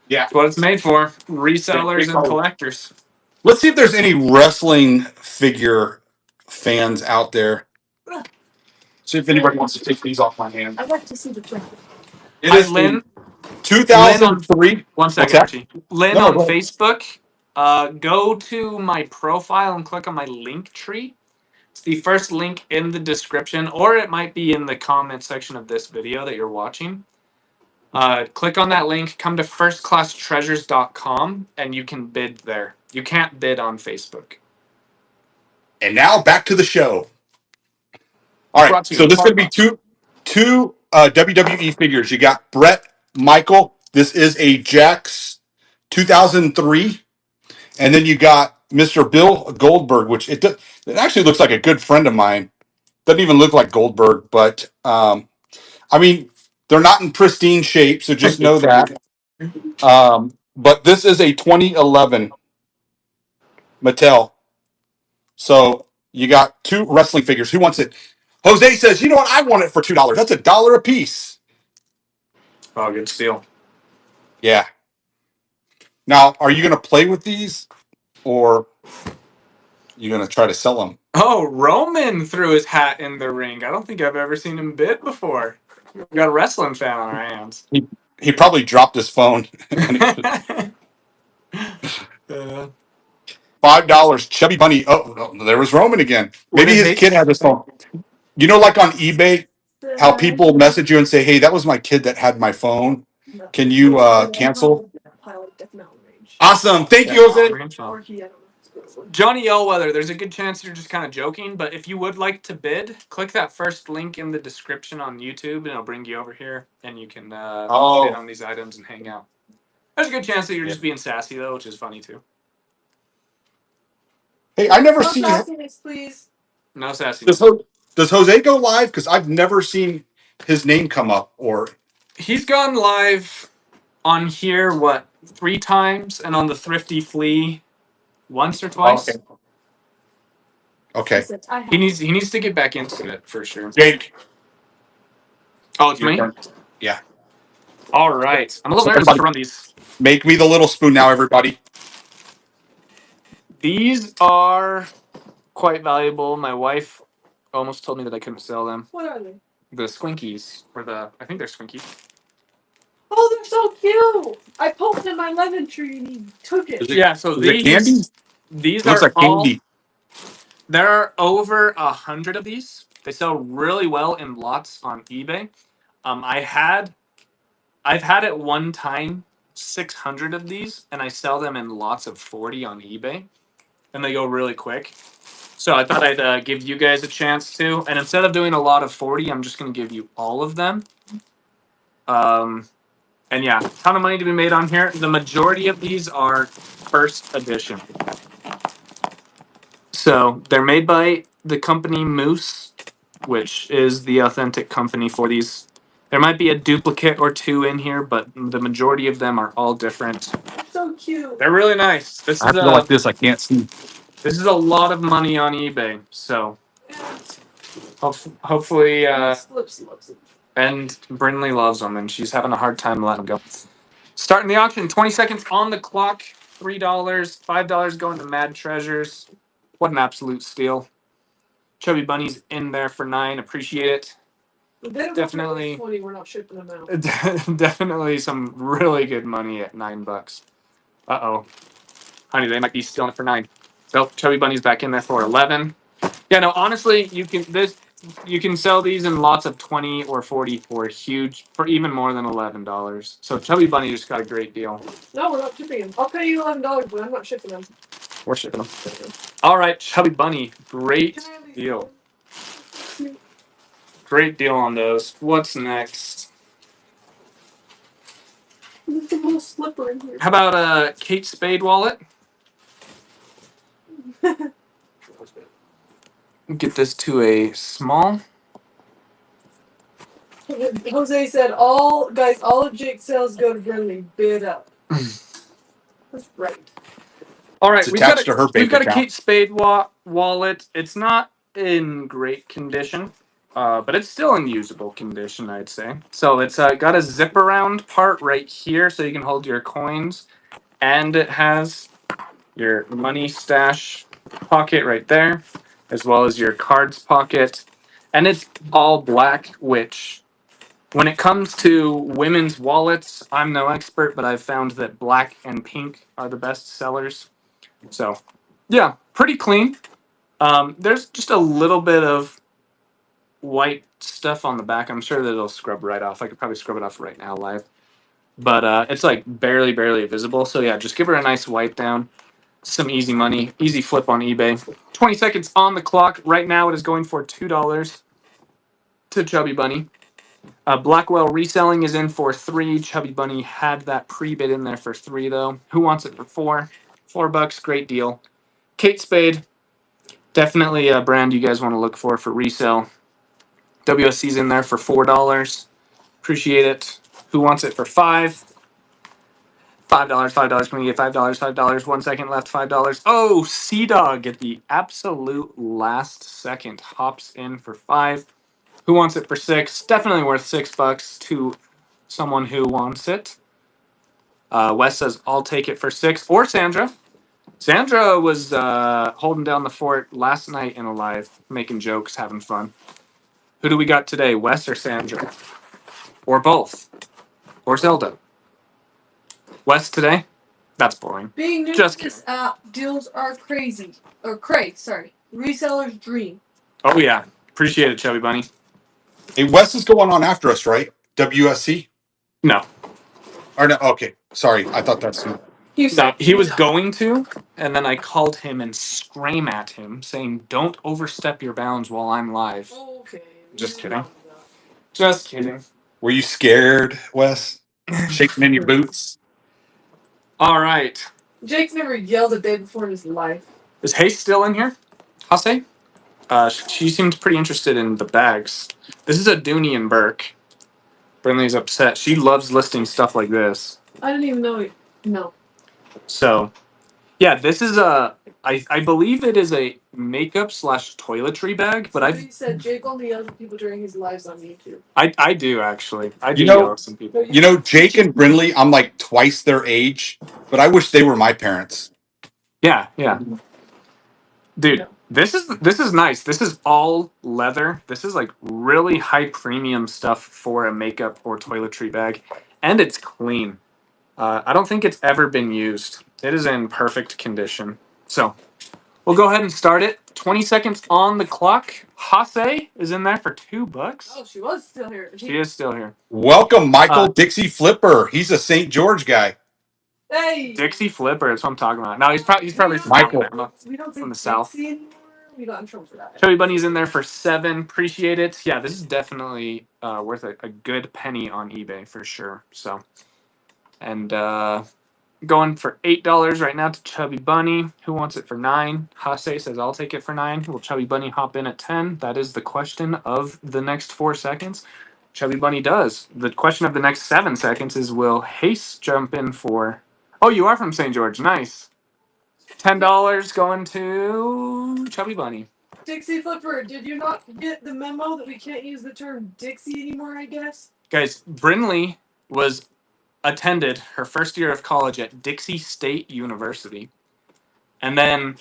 Yeah. that's what it's made for. Resellers and collectors. Let's see if there's any wrestling figure fans out there. See if anybody wants to take these off my hand. I'd like to see the trend. It Hi, is Lynn. a Lynn on 2003. one What's second, that? Archie. Lynn No, no, on go ahead. Facebook. Go to my profile and click on my link tree. It's the first link in the description, or it might be in the comment section of this video that you're watching. Click on that link, come to firstclasstreasures.com, and you can bid there. You can't bid on Facebook. And now back to the show. All right. Brought to you So in this is part going to be by two WWE figures. You got Brett Michael. This is a Jax 2003. And then you got Mr. Bill Goldberg, which it actually looks like a good friend of mine. Doesn't even look like Goldberg, but I mean, they're not in pristine shape, so just know that. But this is a 2011 Mattel. So you got two wrestling figures. Who wants it? Jose says, you know what? I want it for $2. That's $1 a piece. Oh, good steal. Yeah. Now, are you going to play with these or you going to try to sell them? Oh, Roman threw his hat in the ring. I don't think I've ever seen him bid before. We got a wrestling fan on our hands. He probably dropped his phone. uh, $5. Chubby Bunny. Oh, there was Roman again. what Maybe did his they kid had his phone. You know, like on eBay, how people message you and say, hey, that was my kid that had my phone. Can you cancel? Awesome. Thank you, Jose. Johnny Elweather, there's a good chance you're just kind of joking, but if you would like to bid, click that first link in the description on YouTube, and it'll bring you over here, and you can bid on these items and hang out. There's a good chance that you're just being sassy, though, which is funny, too. Hey, I never No see. sassiness, please. No sassy. Does Jose go live? Because I've never seen his name come up. Or He's gone live on here, 3 times, and on the Thrifty Flea once or twice. Okay. He needs to get back into it for sure. Jake. Oh, it's me? Yeah. All right. I'm a little So nervous to run these. make me the little spoon now, everybody. These are quite valuable. My wife almost told me that I couldn't sell them. What are they? The Squinkies, I think they're Squinkies. Oh, they're so cute! I poked in my lemon tree and he took it. Yeah, so Is it candy? These It looks are like all. candy. There are over 100 of these. They sell really well in lots on eBay. I've had at one time 600 of these, and I sell them in lots of 40 on eBay, and they go really quick. So I thought I'd give you guys a chance to, and instead of doing a lot of 40, I'm just going to give you all of them. And yeah, ton of money to be made on here. The majority of these are first edition. So they're made by the company Moose, which is the authentic company for these. There might be a duplicate or two in here, but the majority of them are all different. So cute. They're really nice. This I have is to go like this. I can't see. this is a lot of money on eBay. So hopefully, and Brinley loves them, and she's having a hard time letting them go. Starting the auction, 20 seconds on the clock. $3, $5 going to Mad Treasures. What an absolute steal. Chubby Bunny's in there for 9. Appreciate it. Definitely 20, we're not shipping them out. Definitely some really good money at $9. Uh-oh. Honey, they might be stealing it for 9. So Chubby Bunny's back in there for 11. Yeah, no, honestly, you can You can sell these in lots of 20 or 40 for even more than $11. So Chubby Bunny just got a great deal. No, we're not shipping them. I'll pay you $11, but I'm not shipping them. We're shipping them. All right, Chubby Bunny, great deal. Great deal on those. What's next? There's a little slipper in here. How about a Kate Spade wallet? Get this to a small. Jose said, all of Jake's sales go to Brinley. Bid up. That's right. All right, It's attached to her we've bank got a account. Kate Spade wallet. It's not in great condition, but it's still in usable condition, I'd say. So it's got a zip around part right here, so you can hold your coins, and it has your money stash pocket right there, as well as your cards pocket, and it's all black, which when it comes to women's wallets, I'm no expert, but I've found that black and pink are the best sellers. So, yeah, pretty clean. There's just a little bit of white stuff on the back. I'm sure that it'll scrub right off. I could probably scrub it off right now live. But it's like barely visible. So, yeah, just give her a nice wipe down. Some easy money, easy flip on eBay. 20 seconds on the clock. Right now it is going for $2 to Chubby Bunny. Blackwell reselling is in for $3. Chubby Bunny had that pre-bid in there for $3 though. Who wants it for $4? $4, great deal. Kate Spade, definitely a brand you guys want to look for resale. WSC's in there for $4. Appreciate it. Who wants it for $5? $5. Can we get $5? $5. 1 second left. $5. Oh, Sea Dog at the absolute last second hops in for $5. Who wants it for $6? Definitely worth $6 to someone who wants it. Wes says, I'll take it for $6. Or Sandra. Sandra was holding down the fort last night in a live, making jokes, having fun. Who do we got today, Wes or Sandra? Or both? Or Zelda? Wes today? That's boring. Being new Just to this app, deals are crazy. Or sorry. Reseller's dream. Oh, yeah. Appreciate it, Chubby Bunny. Hey, Wes is going on after us, right? WSC? No. Or no? Okay, sorry. I thought that's who. No, he was going to, and then I called him and scream at him, saying, "Don't overstep your bounds while I'm live." Okay. Just kidding. Just kidding. Were you scared, Wes? Shaking in your boots? All right. Jake's never yelled a day before in his life. Is Hayes still in here? I'll say. She seems pretty interested in the bags. This is a Dooney and Burke. Brinley's upset. She loves listing stuff like this. I didn't even know it. No. So, yeah, this is I believe it is a makeup / toiletry bag, but He said Jake only yells at people during his lives on YouTube. I do actually. I do You yell know, at some people. Jake and Brinley, I'm like twice their age, but I wish they were my parents. Yeah. Dude, this is nice. This is all leather. This is like really high premium stuff for a makeup or toiletry bag, and it's clean. I don't think it's ever been used. It is in perfect condition. So we'll go ahead and start it. 20 seconds on the clock. Hase is in there for $2. Oh, she was still here. She is still here. Welcome, Michael Dixie Flipper. He's a St. George guy. Hey, Dixie Flipper. That's what I'm talking about. No, he's probably from Michael. Alabama, we don't say from the South. Dixie anymore. We got in trouble for that. Chubby Bunny's in there for $7. Appreciate it. Yeah, this is definitely worth a good penny on eBay for sure. So, and going for $8 right now to Chubby Bunny. Who wants it for $9? Hase says, I'll take it for $9. Will Chubby Bunny hop in at 10? That is the question of the next 4 seconds. Chubby Bunny does. The question of the next 7 seconds is, will Haste jump in for... Oh, you are from St. George. Nice. $10 going to Chubby Bunny. Dixie Flipper, did you not get the memo that we can't use the term Dixie anymore, I guess? Guys, Brinley attended her first year of college at Dixie State University. And then,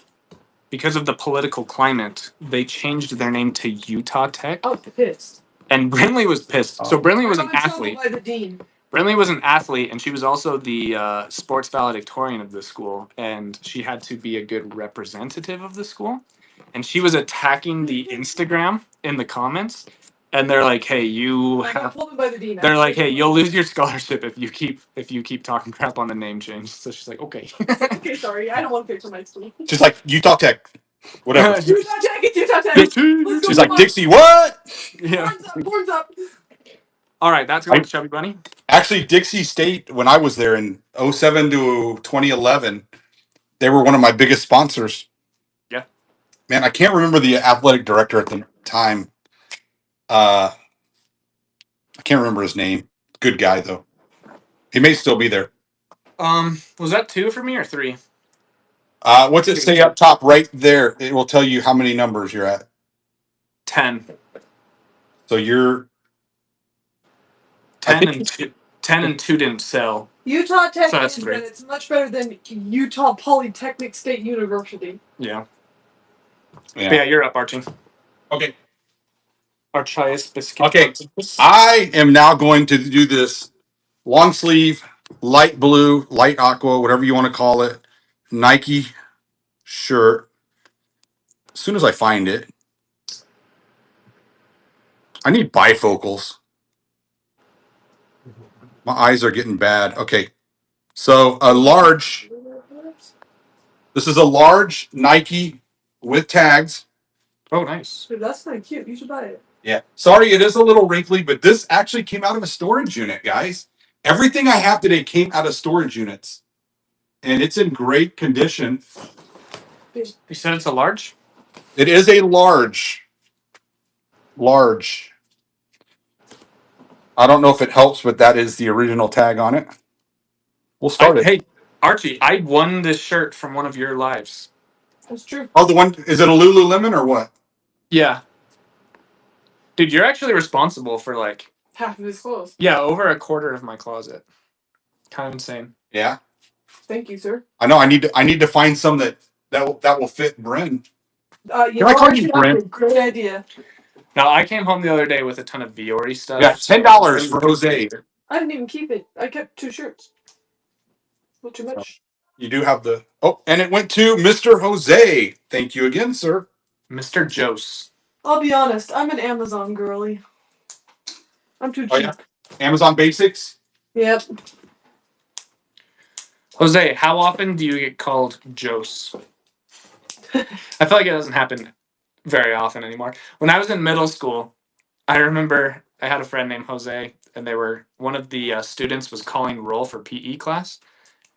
because of the political climate, they changed their name to Utah Tech. Oh, pissed. And Brinley was pissed. So Brinley was an I'm in trouble athlete. by the dean. Brinley was an athlete, and she was also the sports valedictorian of the school. And she had to be a good representative of the school. And she was attacking the Instagram in the comments, and they're like, "Hey, you I got have." pulled in by the dean. They're like, "Hey, you'll lose your scholarship if you keep talking crap on the name change." So she's like, "Okay." Okay, sorry. I don't want to pay for my school. She's like Utah Tech, whatever. Utah Tech, it's Utah Tech. Let's go She's like on. Dixie, what? Yeah. Horns up, horns up. All right, that's going to Chubby Bunny. Actually, Dixie State, when I was there in '07 to 2011, they were one of my biggest sponsors. Yeah. Man, I can't remember the athletic director at the time. I can't remember his name. Good guy though. He may still be there. Was that 2 for me or 3? What's it say up top right there? It will tell you how many numbers you're at. 10. So you're 10 and 2. 10 and 2 didn't sell. Utah Tech So that's is 3. that it's much better than Utah Polytechnic State University. Yeah. Yeah. But yeah, you're up, Archie. Okay. Archias biscuit. Okay. I am now going to do this long sleeve, light blue, light aqua, whatever you want to call it, Nike shirt. As soon as I find it, I need bifocals. My eyes are getting bad. Okay. So a large, this is a large Nike with tags. Oh, nice. Dude, that's kind of cute. You should buy it. Yeah. Sorry, it is a little wrinkly, but this actually came out of a storage unit, guys. Everything I have today came out of storage units. And it's in great condition. You said it's a large? It is a large. Large. I don't know if it helps, but that is the original tag on it. We'll start it. Hey, Archie, I won this shirt from one of your lives. That's true. Oh, the one, is it a Lululemon or what? Yeah. Dude, you're actually responsible for like Half of his clothes. Yeah, over a quarter of my closet. Kind of insane. Yeah. Thank you, sir. I know. I need to find some that will fit Bryn. You Can I call you that's Bryn? a great idea. Now, I came home the other day with a ton of Viore stuff. Yeah, $10 for Jose. I didn't even keep it. I kept 2 shirts. Not too much. You do have the and it went to Mr. Jose. Thank you again, sir. Mr. Jose. I'll be honest. I'm an Amazon girly. I'm too cheap. Oh, yeah? Amazon Basics. Yep. Jose, how often do you get called Jose? I feel like it doesn't happen very often anymore. When I was in middle school, I remember I had a friend named Jose, and one of the students was calling roll for PE class,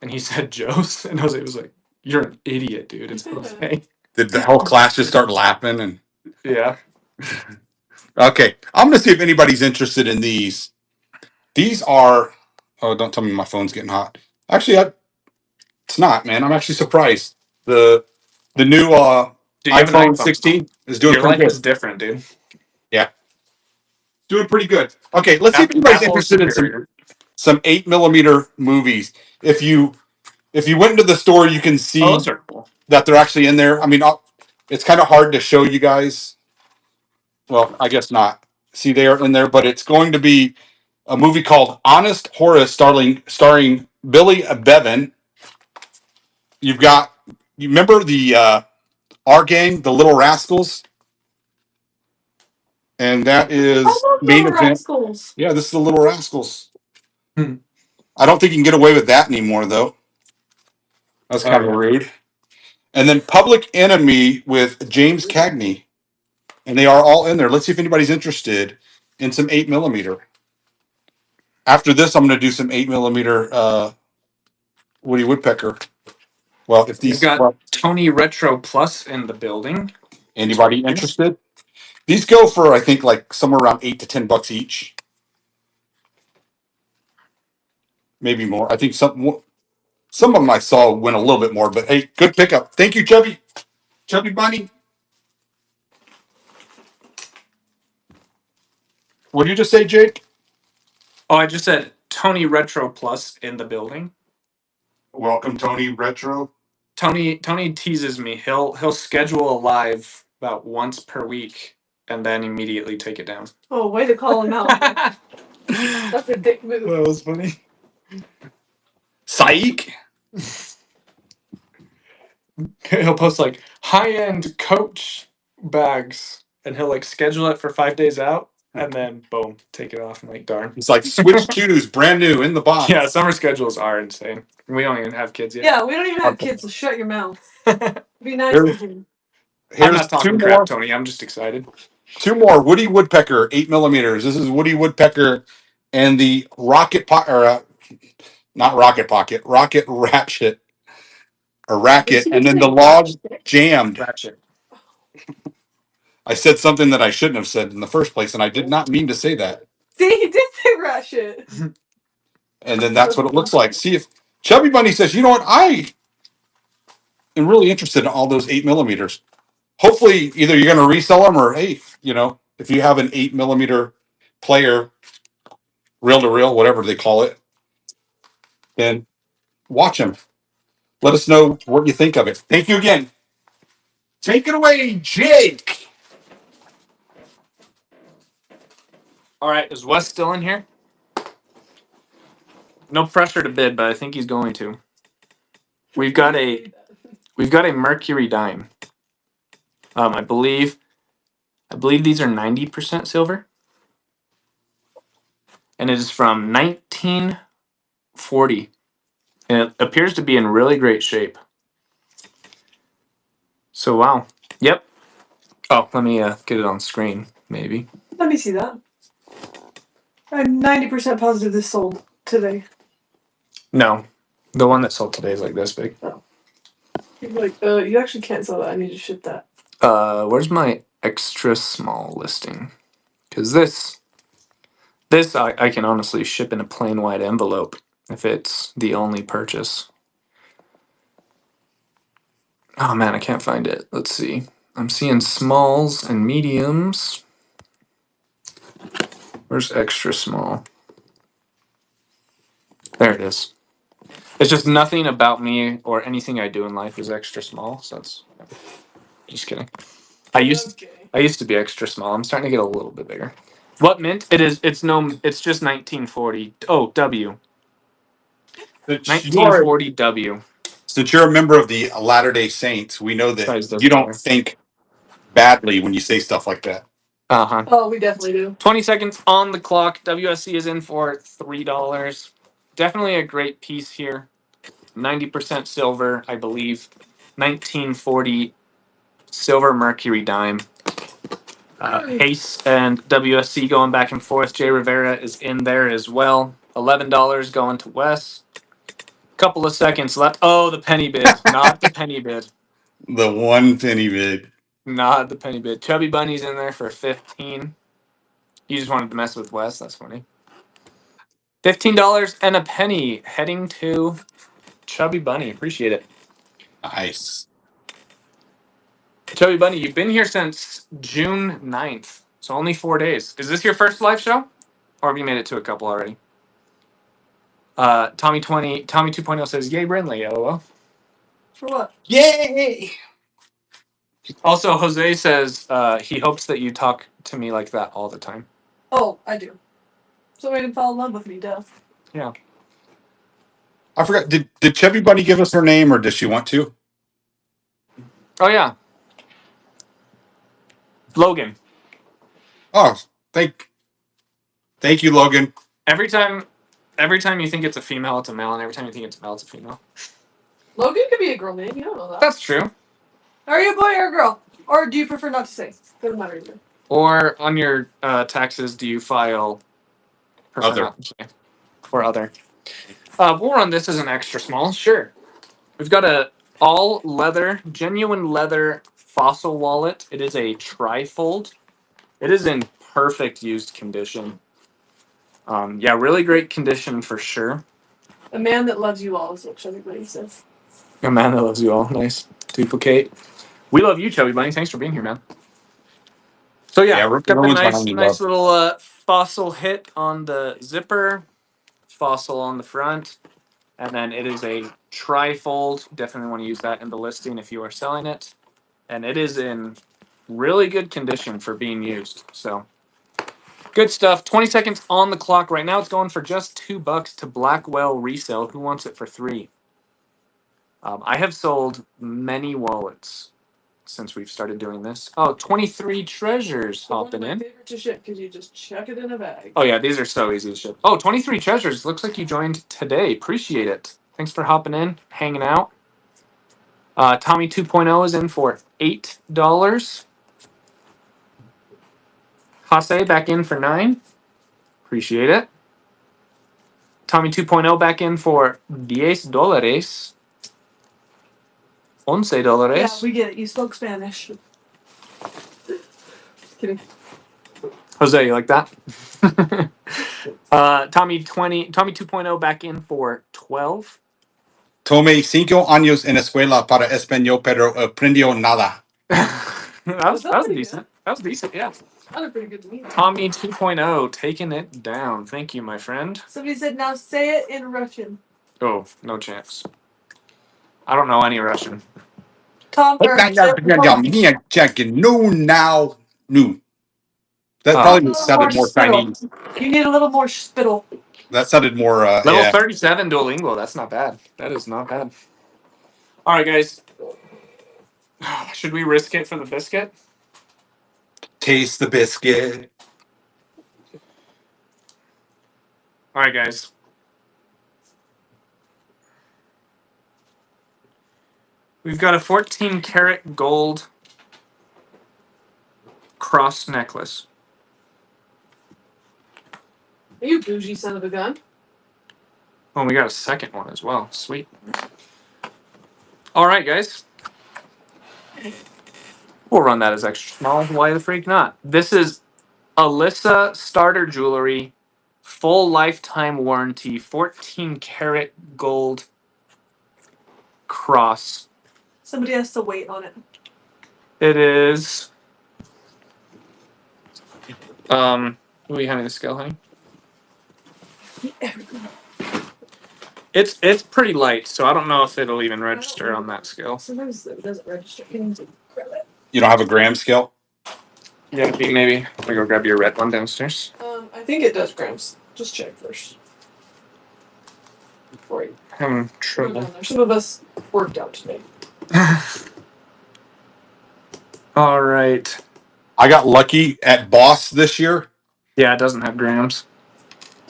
and he said Jose, and Jose was like, "You're an idiot, dude. It's Jose." Did the whole class just start laughing? And Yeah. okay, I'm gonna see if anybody's interested in these. These are. Oh, don't tell me my phone's getting hot. Actually, it's not, man. I'm actually surprised. The new Dude, you have an iPhone iPhone. 16 is doing Your pretty life good. is different, dude. Yeah, doing pretty good. Okay, let's see if anybody's interested in some 8mm movies. If you went into the store, you can see Oh, those are cool. that they're actually in there. I mean, it's kind of hard to show you guys. Well, I guess not. See, they are in there, but it's going to be a movie called Honest Horace, starring Billy Bevan. You remember the Our Gang, the Little Rascals, and that is main event. Rascals. Yeah, this is the Little Rascals. Hmm. I don't think you can get away with that anymore, though. That's kind of rude. And then Public Enemy with James Cagney. And they are all in there. Let's see if anybody's interested in some 8mm. After this, I'm going to do some 8mm Woody Woodpecker. Well, if You've got Tony Retro Plus in the building. Anybody interested? These go for, I think, like somewhere around $8 to $10 each. Maybe more. I think some of them I saw went a little bit more, but hey, good pickup. Thank you, Chubby Bunny. What did you just say, Jake? Oh, I just said Tony Retro Plus in the building. Welcome, Tony Retro. Tony teases me. He'll schedule a live about once per week and then immediately take it down. Oh, way to call him out. That's a dick move. That was funny. Psych. He'll post like high-end Coach bags and he'll like schedule it for 5 days out, and then boom, take it off. I'm like, darn. It's like switch shoes, brand new in the box. Yeah, summer schedules are insane. We don't even have kids yet. Yeah, we don't even have kids, so shut your mouth. Be nice Here's, to him. I'm here's not talking two crap, more. Tony. I'm just excited. Two more. Woody Woodpecker, 8mm. This is Woody Woodpecker and the Rocket Pocket, or not Rocket Pocket, Rocket Ratchet, or Racket, and then the log jammed. Ratchet. I said something that I shouldn't have said in the first place, and I did not mean to say that. See, he did say rat shit. And then that's what it looks like. See if Chubby Bunny says, you know what, I am really interested in all those 8mm. Hopefully, either you're going to resell them or, hey, if you have an 8mm player, reel to reel, whatever they call it, then watch them. Let us know what you think of it. Thank you again. Take it away, Jake. All right, is Wes still in here? No pressure to bid, but I think he's going to. We've got a Mercury dime. I believe these are 90% silver, and it is from 1940, and it appears to be in really great shape. So wow, yep. Oh, let me get it on screen, maybe. Let me see that. I'm 90% positive this sold today. No, the one that sold today is like this big. Oh. He's like, you actually can't sell that. I need to ship that. Where's my extra small listing? Because this I can honestly ship in a plain white envelope if it's the only purchase. Oh man, I can't find it. Let's see. I'm seeing smalls and mediums. Where's extra small? There it is. It's just nothing about me or anything I do in life is extra small. So that's just kidding. I used to be extra small. I'm starting to get a little bit bigger. What mint? It is. It's just 1940. Oh, W. 1940 W. Since you're a member of the Latter-day Saints, we know that Size doesn't you don't matter. think badly when you say stuff like that. Uh-huh. Oh, we definitely do. 20 seconds on the clock. WSC is in for $3. Definitely a great piece here. 90% silver, I believe. 1940 silver Mercury dime. Hayes and WSC going back and forth. Jay Rivera is in there as well. $11 going to Wes. Couple of seconds left. Oh, the penny bid. Not the penny bid. The one penny bid. Not the penny bid. Chubby Bunny's in there for 15. You just wanted to mess with Wes. That's funny. $15 and a penny heading to Chubby Bunny. Appreciate it. Nice. Chubby Bunny, you've been here since June 9th. So only 4 days. Is this your first live show? Or have you made it to a couple already? Tommy 2.0 says, yay, Brindley, LOL. For what? Yay! Also, Jose says he hopes that you talk to me like that all the time. Oh, I do. Somebody can fall in love with me, duh. Yeah. I forgot. Did Chubby Bunny give us her name, or does she want to? Oh, yeah. Logan. Oh, thank you, Logan. Every time you think it's a female, it's a male, and every time you think it's a male, it's a female. Logan could be a girl name. You don't know that. That's true. Are you a boy or a girl? Or do you prefer not to say? Doesn't matter either. Or on your taxes, do you file prefer Other. not to say? Or other. We'll run this as an extra small. Sure. We've got a all leather, genuine leather fossil wallet. It is a trifold. It is in perfect used condition. Yeah, really great condition for sure. A man that loves you all is what Chubby Bunny says. A man that loves you all. Nice. Duplicate. We love you, Chubby Bunny. Thanks for being here, man. So yeah, got the nice little fossil hit on the zipper, fossil on the front, and then it is a trifold. Definitely want to use that in the listing if you are selling it. And it is in really good condition for being used. So good stuff. 20 seconds on the clock right now. It's going for just $2 to Blackwell resale. Who wants it for $3? I have sold many wallets since we've started doing this. Oh, 23 treasures hopping One of my in. favorite to ship because you just chuck it in a bag. Oh, yeah, these are so easy to ship. Oh, 23 treasures. Looks like you joined today. Appreciate it. Thanks for hopping in, hanging out. Tommy 2.0 is in for $8. Hase back in for 9. Appreciate it. Tommy 2.0 back in for $10. $11. Yeah, we get it. You spoke Spanish. Just kidding. Jose, you like that? Tommy 2.0 back in for 12. Tomé 5 años en escuela para español, pero aprendió nada. that was pretty decent. That was decent, yeah. That was pretty good to me. Tommy 2.0 taking it down. Thank you, my friend. Somebody said, now say it in Russian. Oh, no chance. I don't know any Russian. Tom, or No, now, no. That Uh, probably a little sounded more spittle. Chinese. You need a little more spittle. That sounded more, Level yeah. 37 Duolingo. That's not bad. That is not bad. All right, guys. Should we risk it for the biscuit? Taste the biscuit. All right, guys. We've got a 14 karat gold cross necklace. Are you bougie son of a gun? Oh, we got a second one as well. Sweet. All right, guys. We'll run that as extra small. Why the freak not? This is Alyssa Starter Jewelry, full lifetime warranty, 14 karat gold cross. Somebody has to wait on it. It is. Will you hand me the scale, honey? It's pretty light, so I don't know if it'll even register on that scale. Sometimes it doesn't register. Can you grab it? You don't have a gram scale? Yeah, maybe. Let me go grab your red one downstairs. I think it does grams. Just check first. Before you Having go trouble. down there. Some of us worked out today. All right. I got lucky at Boss this year. Yeah, it doesn't have grams.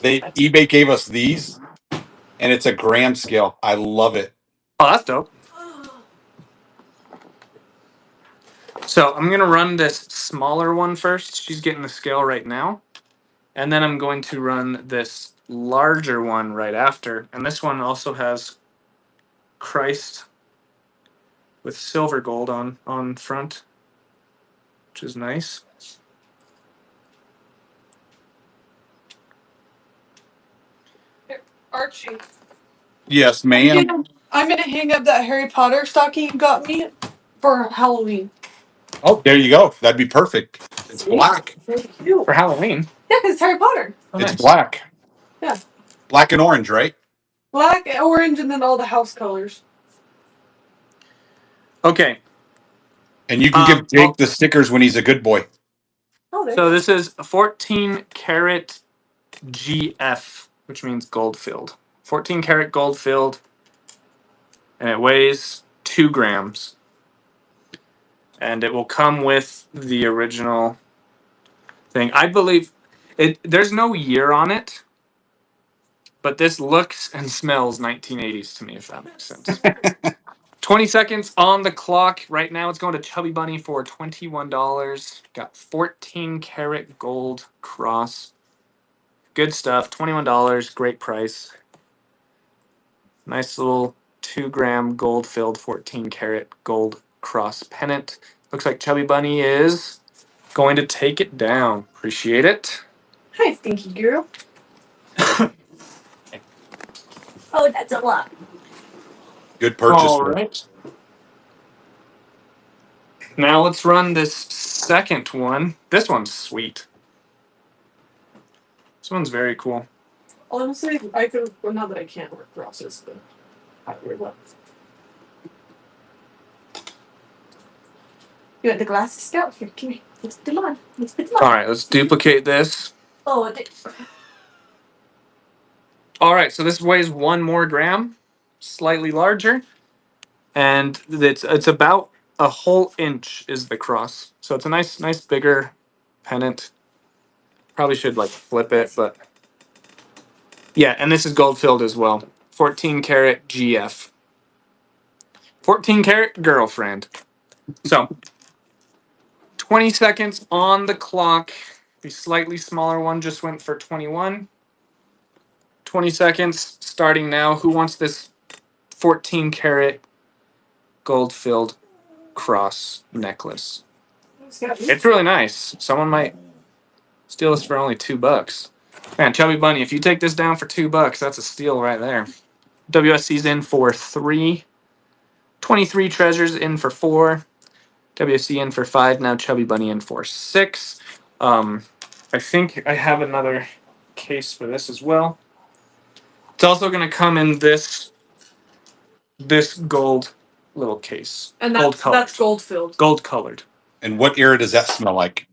eBay gave us these, and it's a gram scale. I love it. Oh, that's dope. So I'm gonna run this smaller one first. She's getting the scale right now. And then I'm going to run this larger one right after. And this one also has Christ with silver gold on front, which is nice. Archie. Yes, ma'am. I'm gonna hang up that Harry Potter stocking you got me for Halloween. Oh, there you go. That'd be perfect. It's black. Very cute. For Halloween. Yeah, it's Harry Potter. Oh, It's nice. black. Yeah. Black and orange, right? Black, orange, and then all the house colors. Okay. And you can give Jake the stickers when he's a good boy. Oh, there. So this is a 14 karat GF, which means gold filled. 14 karat gold filled. And it weighs 2 grams. And it will come with the original thing. I believe there's no year on it, but this looks and smells 1980s to me, if that makes sense. 20 seconds on the clock. Right now it's going to Chubby Bunny for $21. Got 14 karat gold cross. Good stuff. $21. Great price. Nice little 2 gram gold filled 14 karat gold cross pennant. Looks like Chubby Bunny is going to take it down. Appreciate it. Hi, stinky girl. Oh, that's a lot. Good purchase. All right. Now let's run this second one. This one's sweet. This one's very cool. Honestly, I could. Well, not that I can't work crosses, but I would love. You want the glasses, Scout? Here, come here. Let's put them on. Let's put them on. All right, let's duplicate this. Oh, All right, so this weighs 1 more gram, slightly larger, and it's about a whole inch is the cross. So it's a nice bigger pennant. Probably should like flip it, but yeah, and this is gold filled as well. 14 karat GF. 14 karat girlfriend. So 20 seconds on the clock. The slightly smaller one just went for 21. 20 seconds starting now. Who wants this 14 karat gold filled cross necklace? It's really nice. Someone might steal this for only $2. Man, Chubby Bunny, if you take this down for $2, that's a steal right there. WSC's in for 3. 23 treasures in for 4. WSC in for 5. Now Chubby Bunny in for 6. I think I have another case for this as well. It's also going to come in this gold little case. And that's gold filled. Gold colored. And what era does that smell like?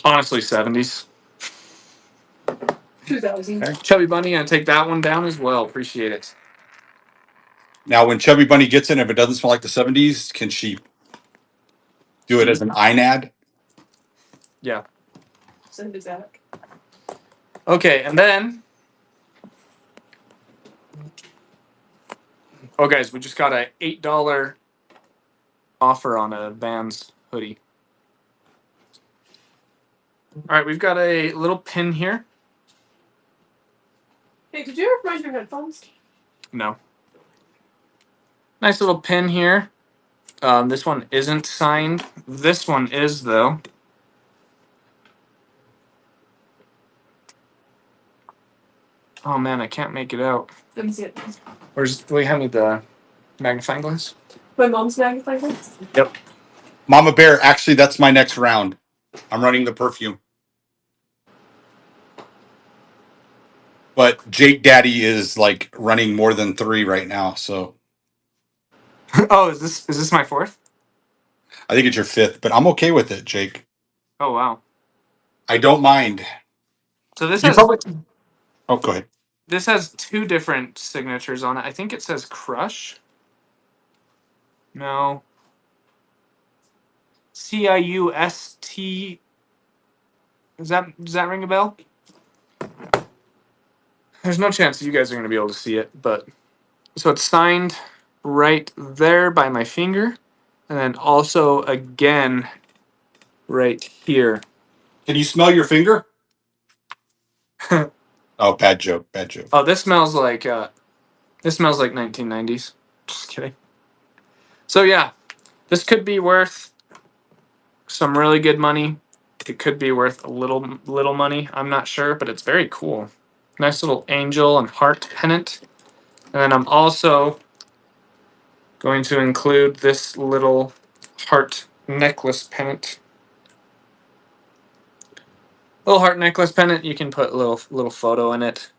Honestly, 70s. 2000. Okay. Chubby Bunny, gonna take that one down as well. Appreciate it. Now, when Chubby Bunny gets in, if it doesn't smell like the 70s, can she do it as an INAD? Yeah. Send it back. Okay, and then. Oh, guys, we just got a $8 offer on a Vans hoodie. All right, we've got a little pin here. Hey, did you ever find your headphones? No. Nice little pin here. This one isn't signed. This one is, though. Oh, man, I can't make it out. Let me see it. Do we have the magnifying glass? My mom's magnifying glass? Yep. Mama Bear, actually, that's my next round. I'm running the perfume. But Jake Daddy is like running more than 3 right now, so Oh, is this my 4th? I think it's your 5th, but I'm okay with it, Jake. Oh, wow. I don't mind. So this You has probably. Oh, go ahead. this has 2 different signatures on it. I think it says Crush. No. CIUST. Does that ring a bell? There's no chance you guys are going to be able to see it, but so it's signed right there by my finger, and then also again right here. Can you smell your finger? Oh, bad joke. Bad joke. Oh, this smells like 1990s. Just kidding. So yeah, this could be worth some really good money. It could be worth a little money. I'm not sure, but it's very cool. Nice little angel and heart pennant. And then I'm also going to include this little heart necklace pennant. Little heart necklace pennant. You can put a little photo in it.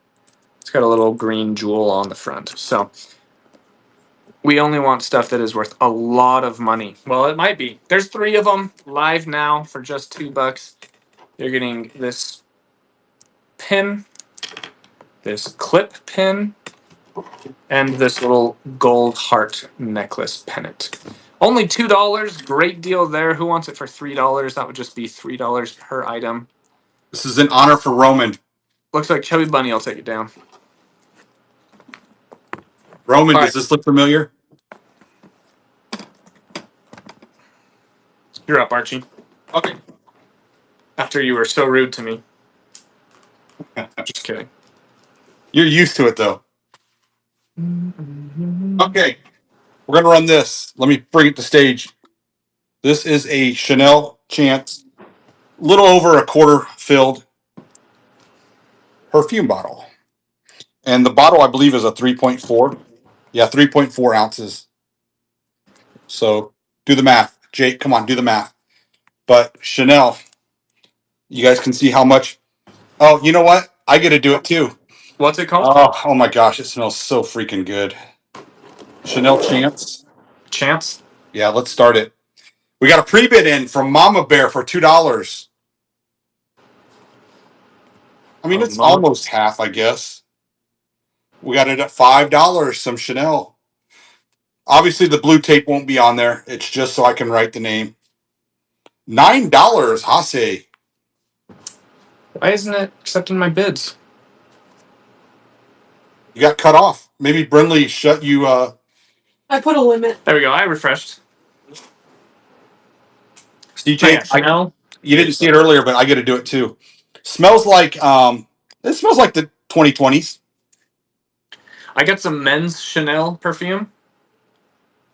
It's got a little green jewel on the front. So we only want stuff that is worth a lot of money. Well, it might be. There's 3 of them live now for just $2. You're getting this pin, this clip pin, and this little gold heart necklace pennant. Only $2. Great deal there. Who wants it for $3? That would just be $3 per item. This is an honor for Roman. Looks like Chubby Bunny will take it down. Roman, All does right. this look familiar? You're up, Archie. Okay. After you were so rude to me. Just kidding. You're used to it, though. Okay. We're going to run this. Let me bring it to stage. This is a Chanel Chance, little over a quarter filled perfume bottle. And the bottle, I believe, is a 3.4. Yeah, 3.4 ounces. So do the math. Jake, come on, do the math. But Chanel, you guys can see how much. Oh, you know what? I get to do it too. What's it called? Oh my gosh, it smells so freaking good. Chanel Chance. Chance. Yeah, let's start it. We got a pre-bid in from Mama Bear for $2. I mean, it's Mama. almost half, I guess. We got it at $5. Some Chanel. Obviously, the blue tape won't be on there. It's just so I can write the name. $9, Hase. Why isn't it accepting my bids? You got cut off. Maybe Brinley shut you. I put a limit. There we go. I refreshed. CJ, Oh, yeah, Chanel. you didn't see it earlier, but I get to do it too. Smells like it smells like the 2020s. I got some men's Chanel perfume,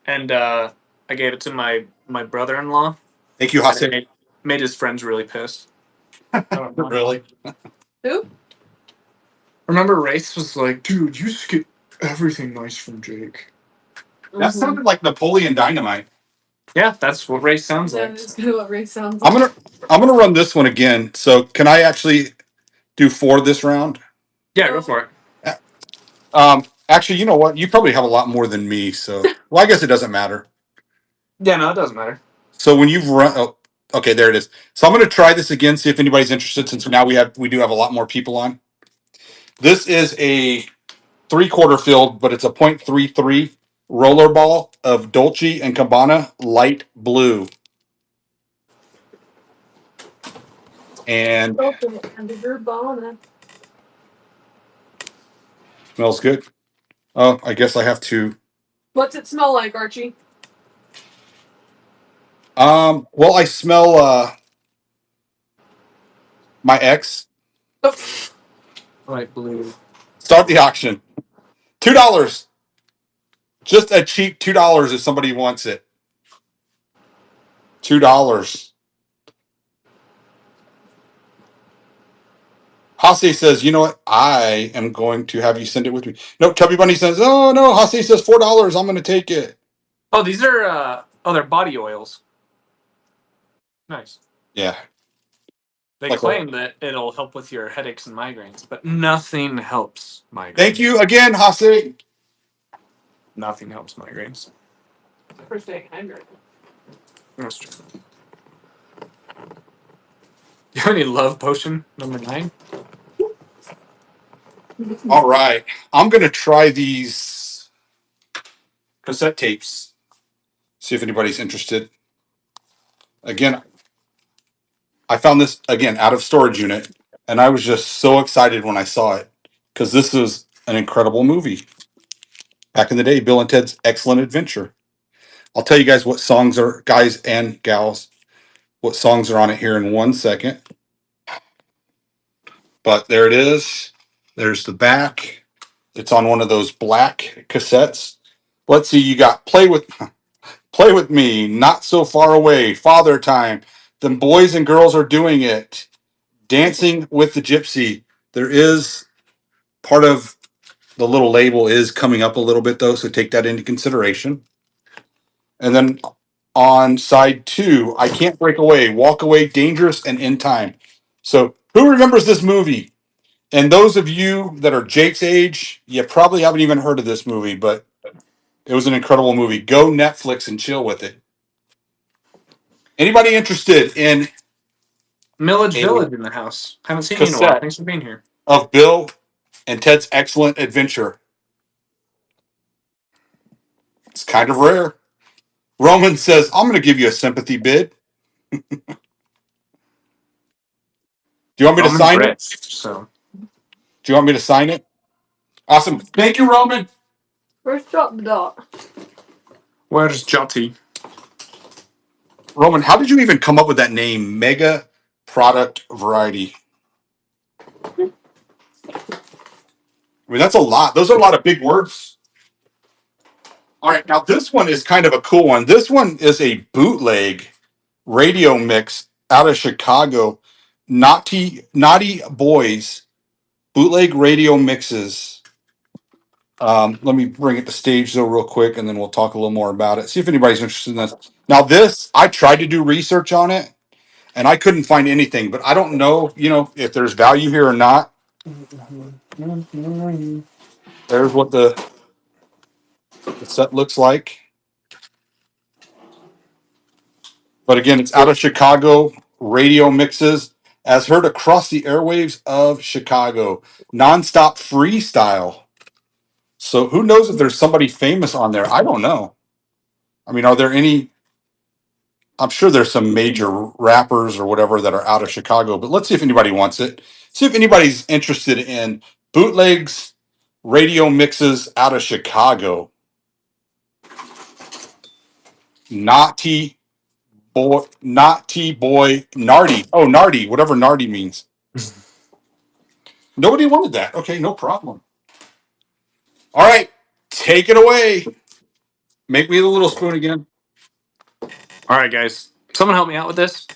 and I gave it to my brother-in-law. Thank you, And Hase. it made his friends really pissed. I don't know. Really? Who? Remember, Race was like, "Dude, you just get everything nice from Jake." That sounded like Napoleon Dynamite. Yeah, that's what Race sounds Yeah, like. that's kind of what Ray sounds like. I'm gonna run this one again. So can I actually do 4 this round? Yeah, go for it. Actually, you know what? You probably have a lot more than me. So well, I guess it doesn't matter. Yeah, no, it doesn't matter. So when you've run, oh, okay, there it is. So I'm gonna try this again, see if anybody's interested. Since now we do have a lot more people on. This is a 3/4 filled, but it's a .33 rollerball of Dolce and Gabbana light blue. And Open it under your bonnet. smells good. Oh, I guess I have to. What's it smell like, Archie? Well, I smell my ex. Oh, Light blue. Start the auction. $2. Just a cheap $2 if somebody wants it. $2. Hase says, you know what? I am going to have you send it with me. No, Chubby Bunny says, oh no, Hase says $4. I'm going to take it. Oh, these are they're body oils. Nice. Yeah. They Like claim that it'll help with your headaches and migraines, but nothing helps migraines. Thank you again, Hase. Nothing helps migraines. for staying hydrated. That's true. You have any love potion number 9? All right. I'm going to try these cassette tapes. See if anybody's interested. Again, I found this again out of storage unit, and I was just so excited when I saw it because this is an incredible movie. Back in the day, Bill and Ted's Excellent Adventure. I'll tell you guys what songs are, guys and gals, what songs are on it here in 1 second. But there it is. There's the back. It's on one of those black cassettes. Let's see. You got Play with Me, Not So Far Away, Father Time. The boys and girls are doing it. Dancing with the Gypsy. There is part of the little label is coming up a little bit though, so take that into consideration. And then on side 2, I Can't Break Away, Walk Away, Dangerous, and In Time. So who remembers this movie? And those of you that are Jake's age, you probably haven't even heard of this movie, but it was an incredible movie. Go Netflix and chill with it. Anybody interested in Millage a Village in the house. Haven't seen you in a while. cassette Thanks for being here. of Bill and Ted's Excellent Adventure? It's kind of rare. Roman says, I'm going to give you a sympathy bid. Do you want me to Roman's sign it? rich, so Do you want me to sign it? Awesome. Thank you, Roman. Where's Drop the Dot? where's Jotty? Roman, how did you even come up with that name, Mega Product Variety? I mean, that's a lot. Those are a lot of big words. All right, now this one is kind of a cool one. This one is a bootleg radio mix out of Chicago. Naughty Boys bootleg radio mixes. Let me bring it to stage though real quick, and then we'll talk a little more about it. See if anybody's interested in this. Now, this I tried to do research on it, and I couldn't find anything. But I don't know, if there's value here or not. There's what the set looks like. But again, it's out of Chicago radio mixes, as heard across the airwaves of Chicago. Nonstop freestyle. So who knows if there's somebody famous on there? I don't know. I mean, are there any? I'm sure there's some major rappers or whatever that are out of Chicago, but let's see if anybody wants it. See if anybody's interested in bootlegs, radio mixes out of Chicago. Naughty boy, Nardy. Oh, Nardy, whatever Nardy means. Nobody wanted that. Okay, no problem. All right, take it away. Make me the little spoon again. All right, guys. Someone help me out with this.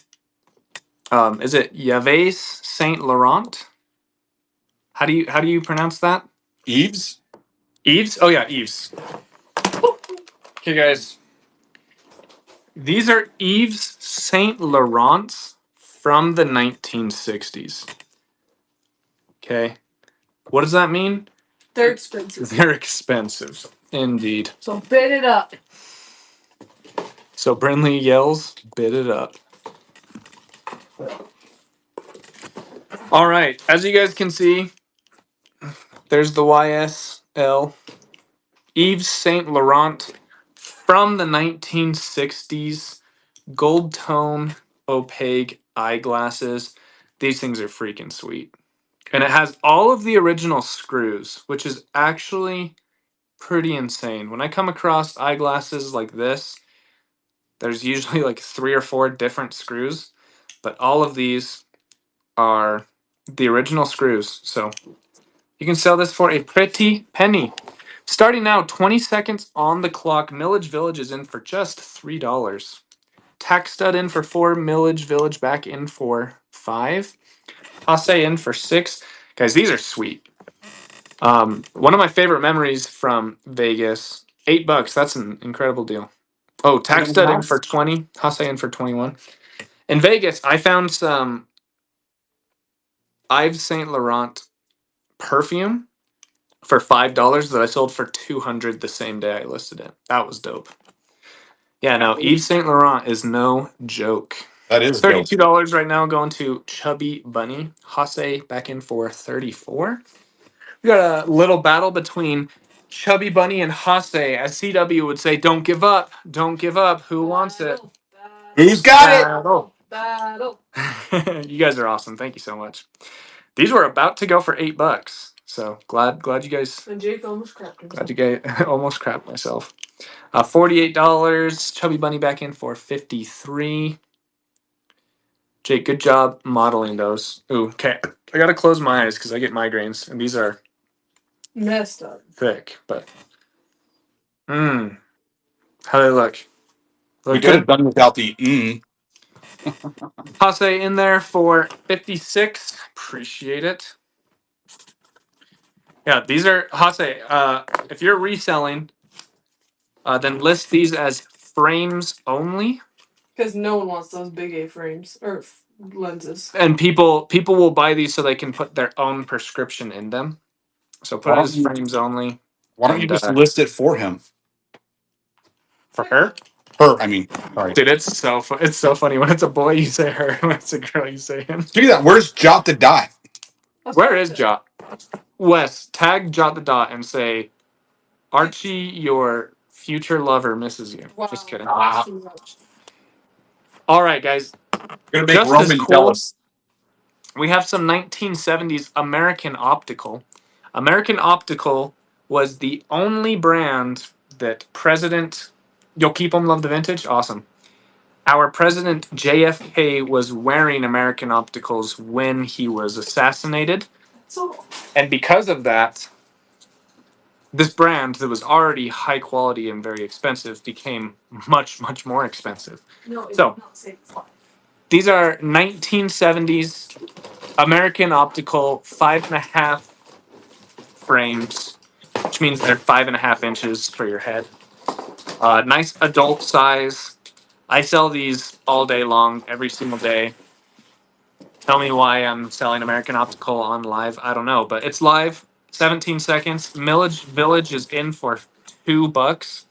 Is it Yves Saint Laurent? How do you pronounce that? Eves. Yves? Oh yeah, Yves. Okay, guys. These are Yves Saint Laurents from the 1960s. Okay. What does that mean? They're expensive. They're expensive. Indeed. So bid it up. So Brinley yells, bid it up. All right. As you guys can see, there's the YSL. Yves Saint Laurent from the 1960s. Gold tone opaque eyeglasses. These things are freaking sweet. And it has all of the original screws, which is actually pretty insane. When I come across eyeglasses like this, there's usually like 3 or 4 different screws, but all of these are the original screws. So you can sell this for a pretty penny. Starting now, 20 seconds on the clock. Millage Village is in for just $3. Tax Stud in for 4. Millage Village back in for 5. Hase in for 6. Guys, these are sweet. One of my favorite memories from Vegas. $8. That's an incredible deal. Oh, Tax Stud in for 20. Hase in for 21. In Vegas, I found some Yves Saint Laurent perfume for $5 that I sold for 200 the same day I listed it. That was dope. Yeah, no, Yves Saint Laurent is no joke. That is dope. $32 right now going to Chubby Bunny. Hase back in for 34. We got a little battle between Chubby Bunny and Hase. As CW would say, don't give up. Don't give up. Who wants it? Who's got it? Battle. Battle. You guys are awesome. Thank you so much. These were about to go for $8. So glad you guys And Jake almost crapped himself. glad you guys almost crapped myself. $48. Chubby Bunny back in for 53. Jake, good job modeling those. Ooh, okay. I gotta close my eyes because I get migraines, and these are Messed up. thick. But how they look? We Look could have good. done without the. Hase in there for 56. Appreciate it. Yeah, these are Hase. If you're reselling, then list these as frames only. Because no one wants those big A frames or lenses. And people will buy these so they can put their own prescription in them. So put it as frames only. Why don't you And just list it for him? for her? Her, I mean, sorry. Dude, it's so funny when it's a boy you say her, when it's a girl you say him. Speaking of that, where's Jot the Dot? Where is Jot? Wes, tag Jot the Dot and say, Archie, your future lover misses you. Wow. Just kidding. Ah. Too much. All right, guys. Gonna make Just Roman as cool. jealous. We have some 1970s American Optical. American Optical was the only brand that President. You'll keep them, love the vintage? Awesome. Our president JFK was wearing American Opticals when he was assassinated. So And because of that, this brand that was already high quality and very expensive became much, much more expensive. no, it So- did not save his life. These are 1970s American Optical 5.5 frames, which means they're 5.5 inches for your head. Nice adult size. I sell these all day long, every single day. Tell me why I'm selling American Optical on live. I don't know, but it's live. 17 seconds. Millage Village is in for $2.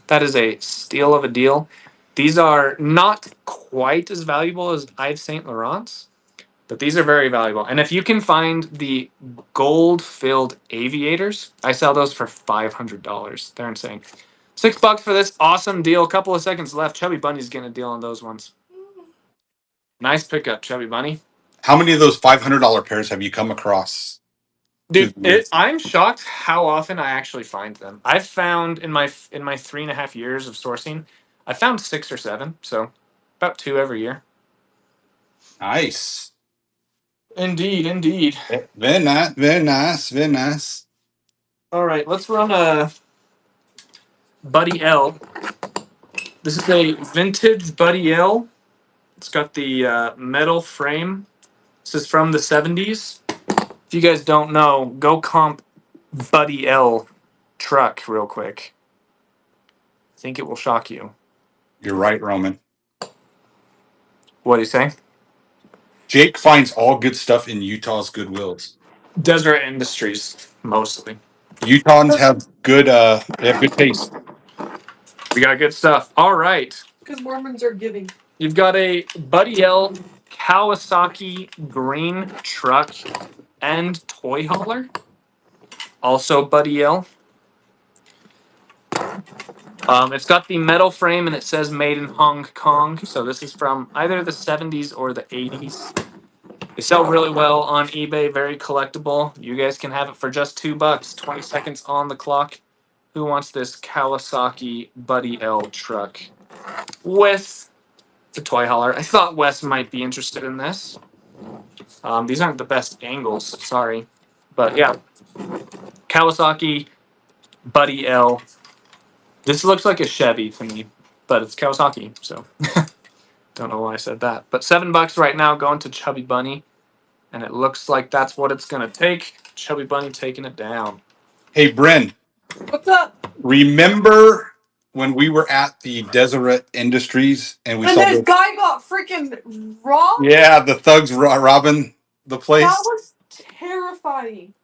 That is a steal of a deal. These are not quite as valuable as Yves Saint Laurent's, but these are very valuable. And if you can find the gold-filled aviators, I sell those for $500. They're insane. $6 for this awesome deal. A couple of seconds left. Chubby Bunny's getting a deal on those ones. Nice pickup, Chubby Bunny. How many of those $500 pairs have you come across? Dude, I'm shocked how often I actually find them. I've found in my 3.5 years of sourcing, I found 6 or 7, so about 2 every year. Nice. Indeed, indeed. Very nice, very nice, very nice. All right, let's run a Buddy L. This is a vintage Buddy L. It's got the metal frame. This is from the 70s. If you guys don't know, go comp Buddy L truck real quick. I think it will shock you. You're right, Roman. What do you say? Jake finds all good stuff in Utah's Goodwills. Desert Industries, mostly. Utahns have good they have good taste. We got good stuff. All right. Because Mormons are giving. You've got a Buddy L Kawasaki green truck and toy hauler. Also Buddy L. It's got the metal frame and it says made in Hong Kong. So this is from either the 70s or the 80s. They sell really well on eBay, very collectible. You guys can have it for just $2. 20 seconds on the clock. Who wants this Kawasaki Buddy L truck with the toy hauler? I thought Wes might be interested in this. These aren't the best angles, sorry. But yeah, Kawasaki Buddy L. This looks like a Chevy to me, but it's Kawasaki, so don't know why I said that. But $7 right now going to Chubby Bunny, and it looks like that's what it's gonna take. Chubby Bunny taking it down. Hey, Bryn, What's up? remember when we were at the Deseret Industries and we And saw this the guy got freaking robbed? yeah the thugs robbing the place? That was terrifying.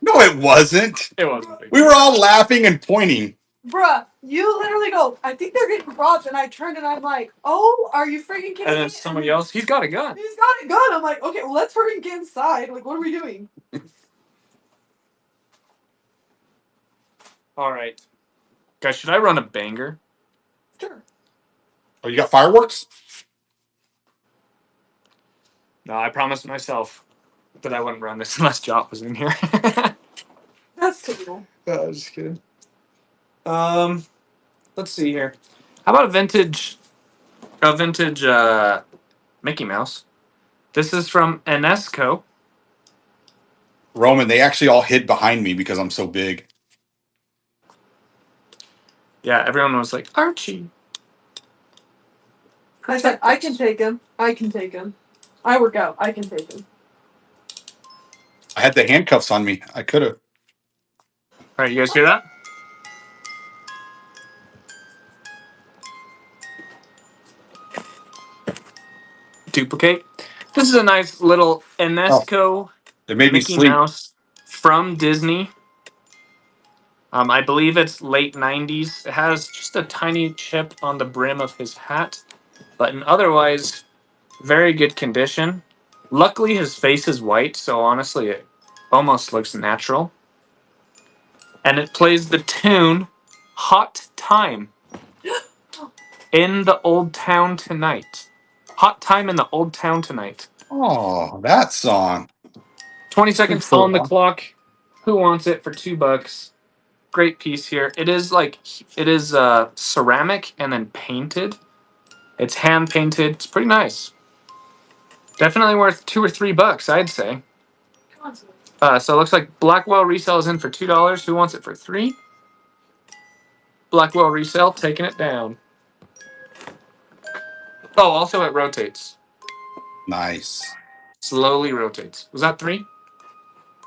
No, it wasn't. It wasn't big. We were all laughing and pointing. Bruh, you literally go, I think they're getting robbed. And I turned and I'm like, oh, are you freaking kidding me? And then somebody else, he's got a gun. He's got a gun. I'm like, okay, well, let's freaking get inside. Like, what are we doing? All right, guys, should I run a banger? Sure. Oh, you got fireworks? No, I promised myself that I wouldn't run this unless Jot was in here. That's typical. I'm just kidding. Let's see here. How about a vintage Mickey Mouse? This is from Enesco. Roman, they actually all hid behind me because I'm so big. Yeah, everyone was like, Archie. I said, I can take him. I can take him. I work out. I can take him. I had the handcuffs on me. I could have. All right, you guys hear that? Duplicate. This is a nice little Enesco It made me Mickey sleep. Mouse from Disney. I believe it's late 90s. It has just a tiny chip on the brim of his hat, but in otherwise very good condition. Luckily, his face is white, so honestly, it almost looks natural. And it plays the tune Hot Time in the Old Town Tonight. Hot Time in the Old Town Tonight. Oh, that song. 20 seconds on the clock. Who wants it for $2? Great piece here. It is ceramic and then painted. It's hand painted. It's pretty nice. Definitely worth $2 or $3, I'd say. So it looks like Blackwell resale is in for $2. Who wants it for $3? Blackwell resale taking it down. Oh, also it rotates. Nice. Slowly rotates. Was that 3?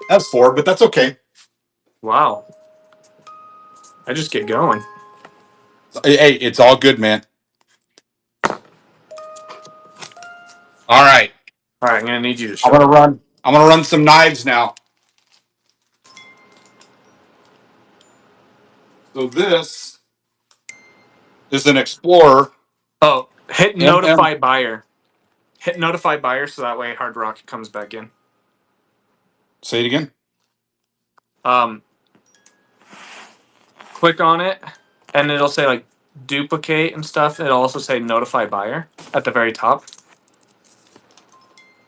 That's 4, but that's okay. Wow. I just get going. Hey, it's all good, man. All right. All right, I'm gonna need you to show. I'm gonna run some knives now. So this is an Explorer. Oh, hit MM. notify buyer. Hit notify buyer so that way Hard Rock comes back in. Say it again. Click on it and it'll say like duplicate and stuff. It'll also say notify buyer at the very top.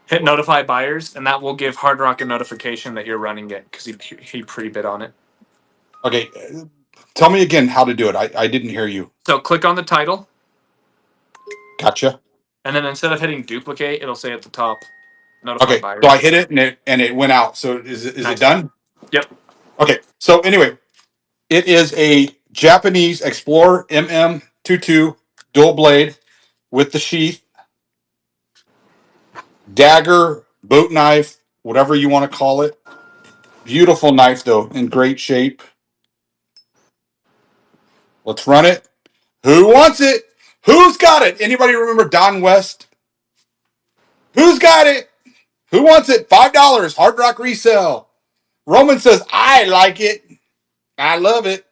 Hit notify buyers, and that will give Hard Rock a notification that you're running it because he pre-bid on it. Okay, tell me again how to do it. I didn't hear you. So click on the title, Gotcha. and then instead of hitting duplicate, it'll say at the top notify Okay, so I buyers. hit it and it went out. So is it Nice. done? Yep. Okay. So anyway, it is a Japanese Explorer MM22 dual blade with the sheath, dagger, boat knife, whatever you want to call it. Beautiful knife though, in great shape. Let's run it. Who wants it? Who's got it? Anybody remember Don West? Who's got it? Who wants it? $5. Hard Rock resale. Roman says, I like it. I love it.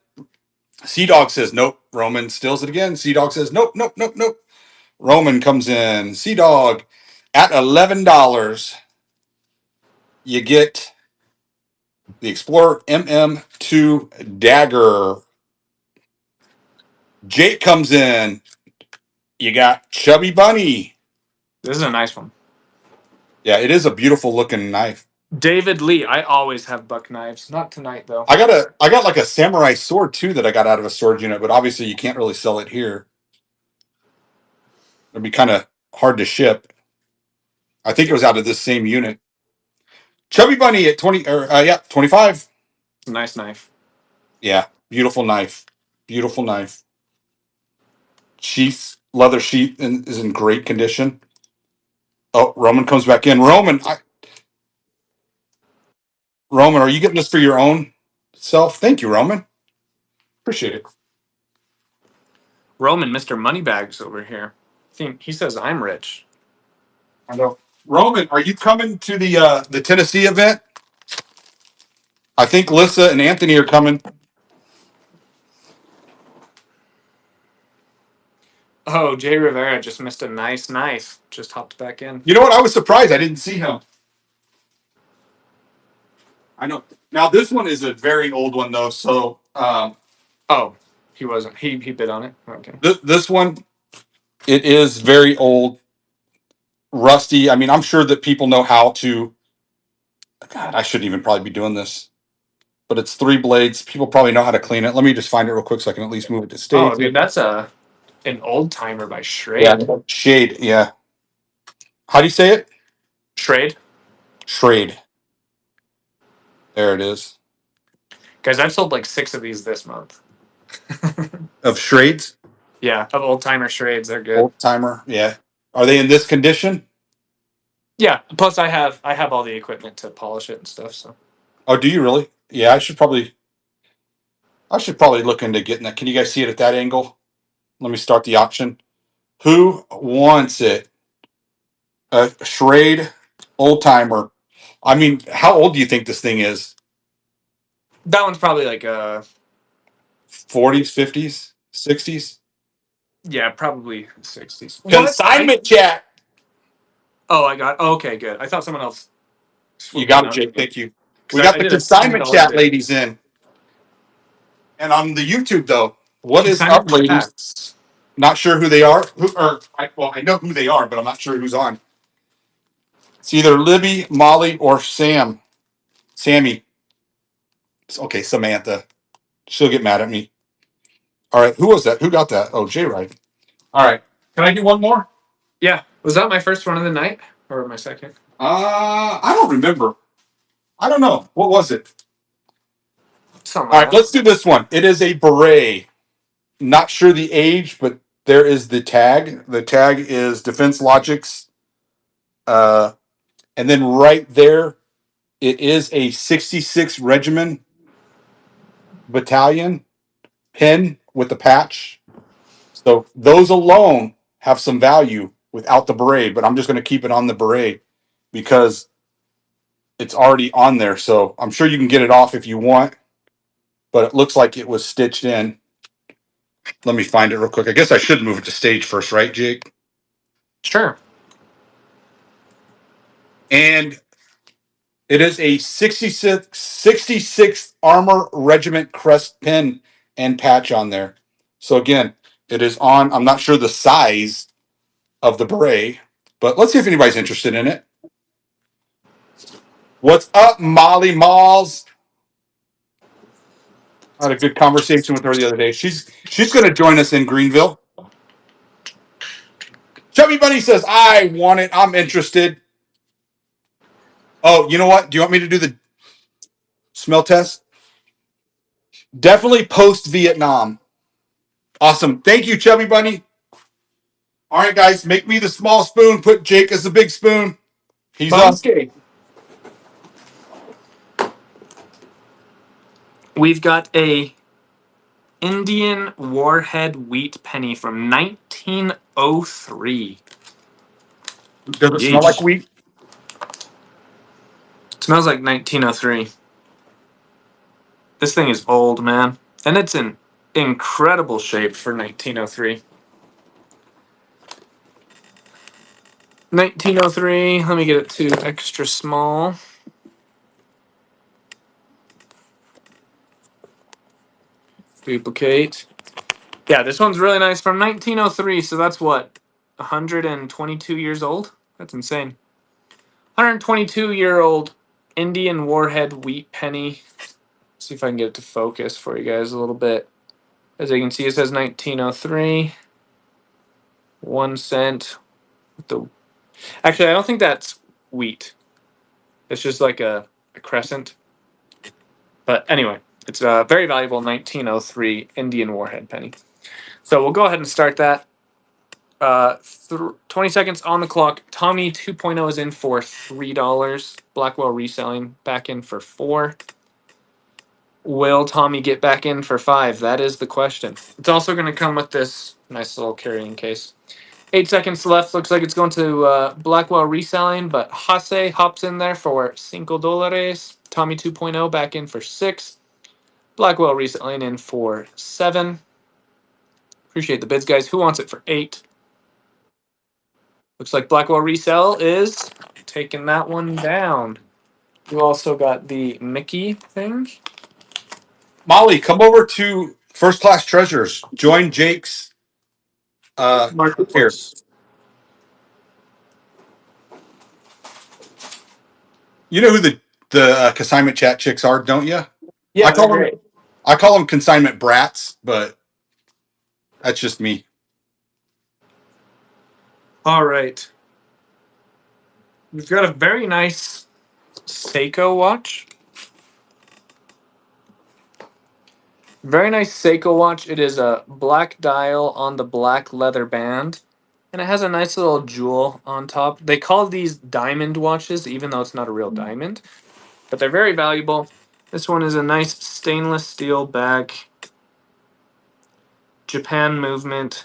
Sea Dog says, nope. Roman steals it again. Sea Dog says, nope, nope, nope, nope. Roman comes in. Sea Dog at $11. You get the Explorer MM2 dagger. Jake comes in. You got Chubby Bunny. This is a nice one. Yeah, it is a beautiful looking knife. David Lee. I always have buck knives. Not tonight though. I got like a samurai sword too that I got out of a storage unit, but obviously you can't really sell it here. It'd be kind of hard to ship. I think it was out of this same unit. Chubby Bunny at 20 or 25. Nice knife. Yeah, beautiful knife. Beautiful knife. Sheath, leather sheath is in great condition. Oh, Roman comes back in. Roman, are you getting this for your own self? Thank you, Roman. Appreciate it. Roman, Mr. Moneybags over here. He says I'm rich. I know. Roman, are you coming to the Tennessee event? I think Lissa and Anthony are coming. Oh, Jay Rivera just missed a nice knife. Just hopped back in. You know what? I was surprised I didn't see him. I know. Now this one is a very old one though, so Oh, he wasn't. He bid on it. Okay. this one it is very old, rusty. I mean, I'm sure that people know how to. God, I shouldn't even probably be doing this, but it's three blades. People probably know how to clean it. Let me just find it real quick so I can at least move it to Oh, stage. dude, that's an old timer by Yeah, Schrade. shade. Yeah. How do you say it? Schrade. Trade. There it is. Guys, I've sold like 6 of these this month. Of Shrades? Yeah, of old timer Schrades. They're good. Old timer. Yeah. Are they in this condition? Yeah. Plus, I have all the equipment to polish it and stuff. So. Oh, do you really? Yeah, I should probably look into getting that. Can you guys see it at that angle? Let me start the auction. Who wants it? A Schrade old timer. I mean, how old do you think this thing is? That one's probably like 40s, 50s, 60s? yeah, probably 60s. What? Consignment chat. I got. Okay, good. I thought someone else You swooped got in it, on Jake. me Thank you. We because got I the did a consignment $10 chat bid. ladies in. And on the YouTube, though, what is Consignment up, ladies? chats. Not sure who they are. I know who they are, but I'm not sure who's on. It's either Libby, Molly, or Sam. Sammy. It's okay, Samantha. She'll get mad at me. All right, who was that? Who got that? Oh, Jay Ride. All right. Can I do one more? Yeah, was that my first one of the night or my second? I don't remember. I don't know. What was it? Something All like right, that. let's do this one. It is a beret. Not sure the age, but there is the tag. The tag is Defense Logics. And then right there, it is a 66 Regiment Battalion pin with the patch. So those alone have some value without the beret, but I'm just going to keep it on the beret because it's already on there. So I'm sure you can get it off if you want, but it looks like it was stitched in. Let me find it real quick. I guess I should move it to stage first, right, Jake? Sure. And it is a 66th Armor Regiment crest pin and patch on there. So again, it is on. I'm not sure the size of the beret, but let's see if anybody's interested in it. What's up, Molly Malls? I had a good conversation with her the other day. She's going to join us in Greenville. Chubby Bunny says, "I want it. I'm interested." Oh, you know what? Do you want me to do the smell test? Definitely post Vietnam. Awesome. Thank you, Chubby Bunny. All right, guys, make me the small spoon. Put Jake as the big spoon. He's up. Okay. We've got a Indian Warhead Wheat Penny from 1903. Does it smell like Yeesh. wheat? It smells like 1903. This thing is old, man. And it's in incredible shape for 1903. 1903. Let me get it to extra small. Duplicate. Yeah, this one's really nice from 1903. So that's what? 122 years old? That's insane. 122-year-old Indian Warhead Wheat Penny. See if I can get it to focus for you guys a little bit. As you can see, it says 1903. 1 cent. The Actually, I don't think that's wheat. It's just like a crescent. But anyway, it's a very valuable 1903 Indian Warhead penny. So we'll go ahead and start that. 20 seconds on the clock. Tommy 2.0 is in for $3. Blackwell reselling back in for 4. Will Tommy get back in for 5? That is the question. It's also going to come with this nice little carrying case. 8 seconds left. Looks like it's going to Blackwell reselling, but Hase hops in there for $5. Tommy 2.0 back in for 6. Blackwell reselling in for 7. Appreciate the bids, guys. Who wants it for 8? Looks like Blackwell resell is taking that one down. You also got the Mickey thing. Molly, come over to First Class Treasures. Join Jake's here. Marketplace. You know who the consignment chat chicks are, don't you? I Yeah, they're call them great. I call them consignment brats, but that's just me. All right. We've got a very nice Seiko watch. Very nice Seiko watch. It is a black dial on the black leather band. And it has a nice little jewel on top. They call these diamond watches, even though it's not a real diamond. But they're very valuable. This one is a nice stainless steel back. Japan movement.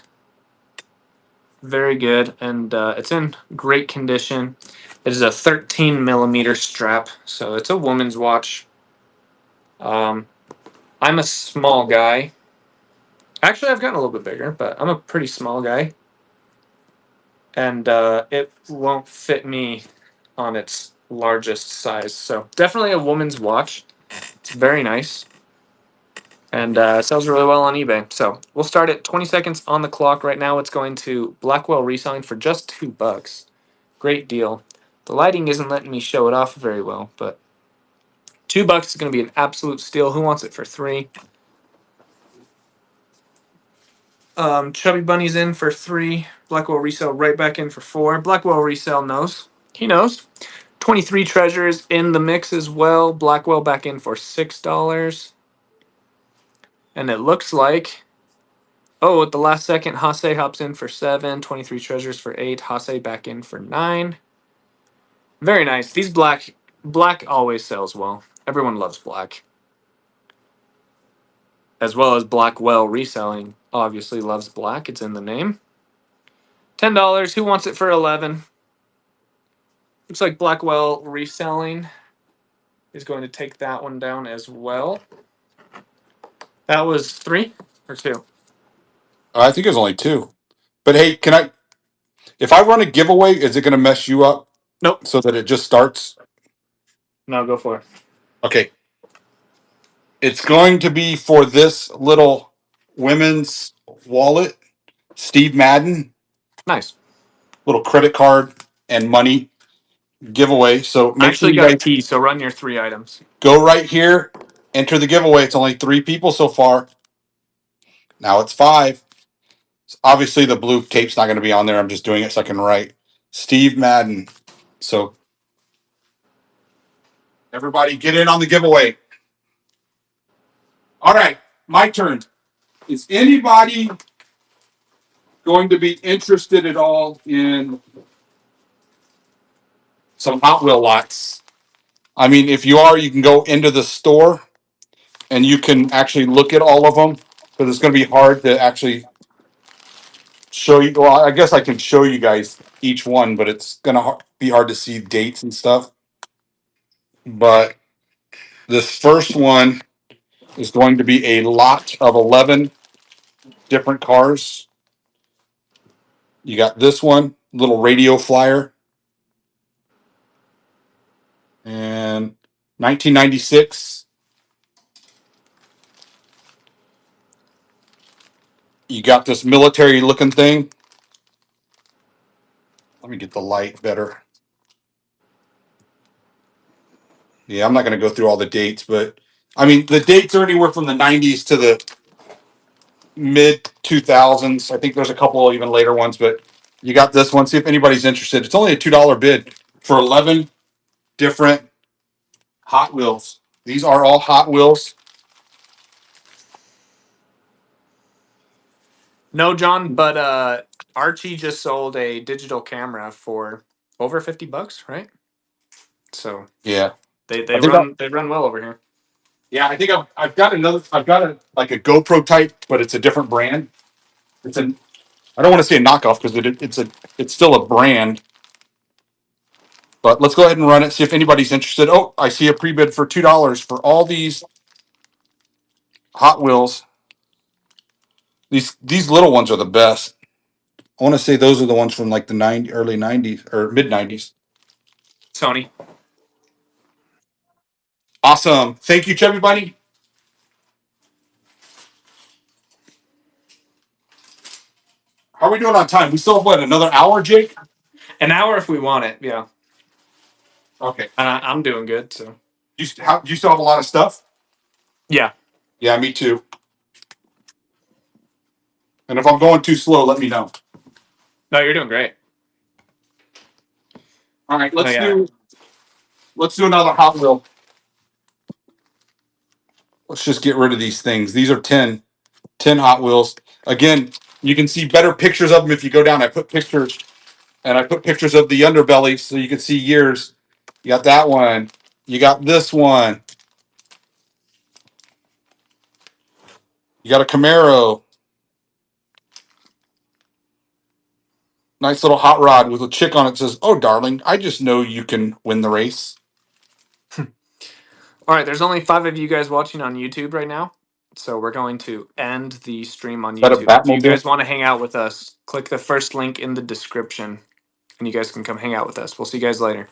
Very good. And it's in great condition. It is a 13 millimeter strap. So it's a woman's watch. I'm a small guy. Actually, I've gotten a little bit bigger, but I'm a pretty small guy. And it won't fit me on its largest size. So definitely a woman's watch. It's very nice. And sells really well on eBay. So we'll start at 20 seconds on the clock. Right now it's going to Blackwell reselling for just $2. Great deal. The lighting isn't letting me show it off very well, but $2 is going to be an absolute steal. Who wants it for 3? Chubby Bunny's in for 3. Blackwell resell right back in for 4. Blackwell resell knows. He knows. 23 treasures in the mix as well. Blackwell back in for $6. And it looks like, oh, at the last second, Hase hops in for 7. 23 treasures for 8. Hase back in for 9. Very nice. These black always sells well. Everyone loves black. As well as Blackwell reselling obviously loves black. It's in the name. $10. Who wants it for 11? Looks like Blackwell reselling is going to take that one down as well. That was 3 or 2. I think it was only 2. But hey, can I? If I run a giveaway, is it going to mess you up Nope. so that it just starts? No, go for it. Okay. It's going to be for this little women's wallet, Steve Madden, Nice. little credit card and money giveaway. So I make sure actually you got a guys key, so run your 3 items. go right here, enter the giveaway. It's only 3 people so far. Now it's 5. Obviously, the blue tape's not going to be on there. I'm just doing it so I can write Steve Madden. So everybody get in on the giveaway. All right, my turn. Is anybody going to be interested at all in some Hot Wheel lots? I mean, if you are, you can go into the store and you can actually look at all of them because it's going to be hard to actually show you. Well, I guess I can show you guys each one, but it's going to be hard to see dates and stuff. But this first one is going to be a lot of 11 different cars. You got this one, little radio flyer, and 1996. You got this military looking thing. Let me get the light better. Yeah, I'm not going to go through all the dates, but I mean, the dates are anywhere from the 90s to the mid 2000s. I think there's a couple even later ones, but you got this one. See if anybody's interested. It's only a $2 bid for 11 different Hot Wheels. These are all Hot Wheels. No, John, but Archie just sold a digital camera for over $50, right? So Yeah, they I they think. run they run well over here. Yeah, I think I've got another. I've got a like a GoPro type, but it's a different brand. It's an. I don't want to say a knockoff because it's still a brand. But let's go ahead and run it. See if anybody's interested. Oh, I see a pre bid for $2 for all these Hot Wheels. These little ones are the best. I want to say those are the ones from like the early '90s or mid '90s. Sony. Awesome. Thank you, Chubby Bunny. How are we doing on time? We still have what, another hour, Jake? An hour if we want it. Yeah, Okay. I'm doing good. So Do you still have a lot of stuff? yeah. Yeah, me too. And if I'm going too slow, let me know. No, you're doing great. All right, Oh yeah. let's do another Hot Wheel. Let's just get rid of these things. These are 10 Hot Wheels. Again, you can see better pictures of them if you go down. I put pictures of the underbelly so you can see years. You got that one. You got this one. You got a Camaro. Nice little hot rod with a chick on it says, "Oh, darling, I just know you can win the race." All right. There's only 5 of you guys watching on YouTube right now, so we're going to end the stream on Is that a YouTube. If you Batmobile? guys want to hang out with us, click the first link in the description, and you guys can come hang out with us. We'll see you guys later.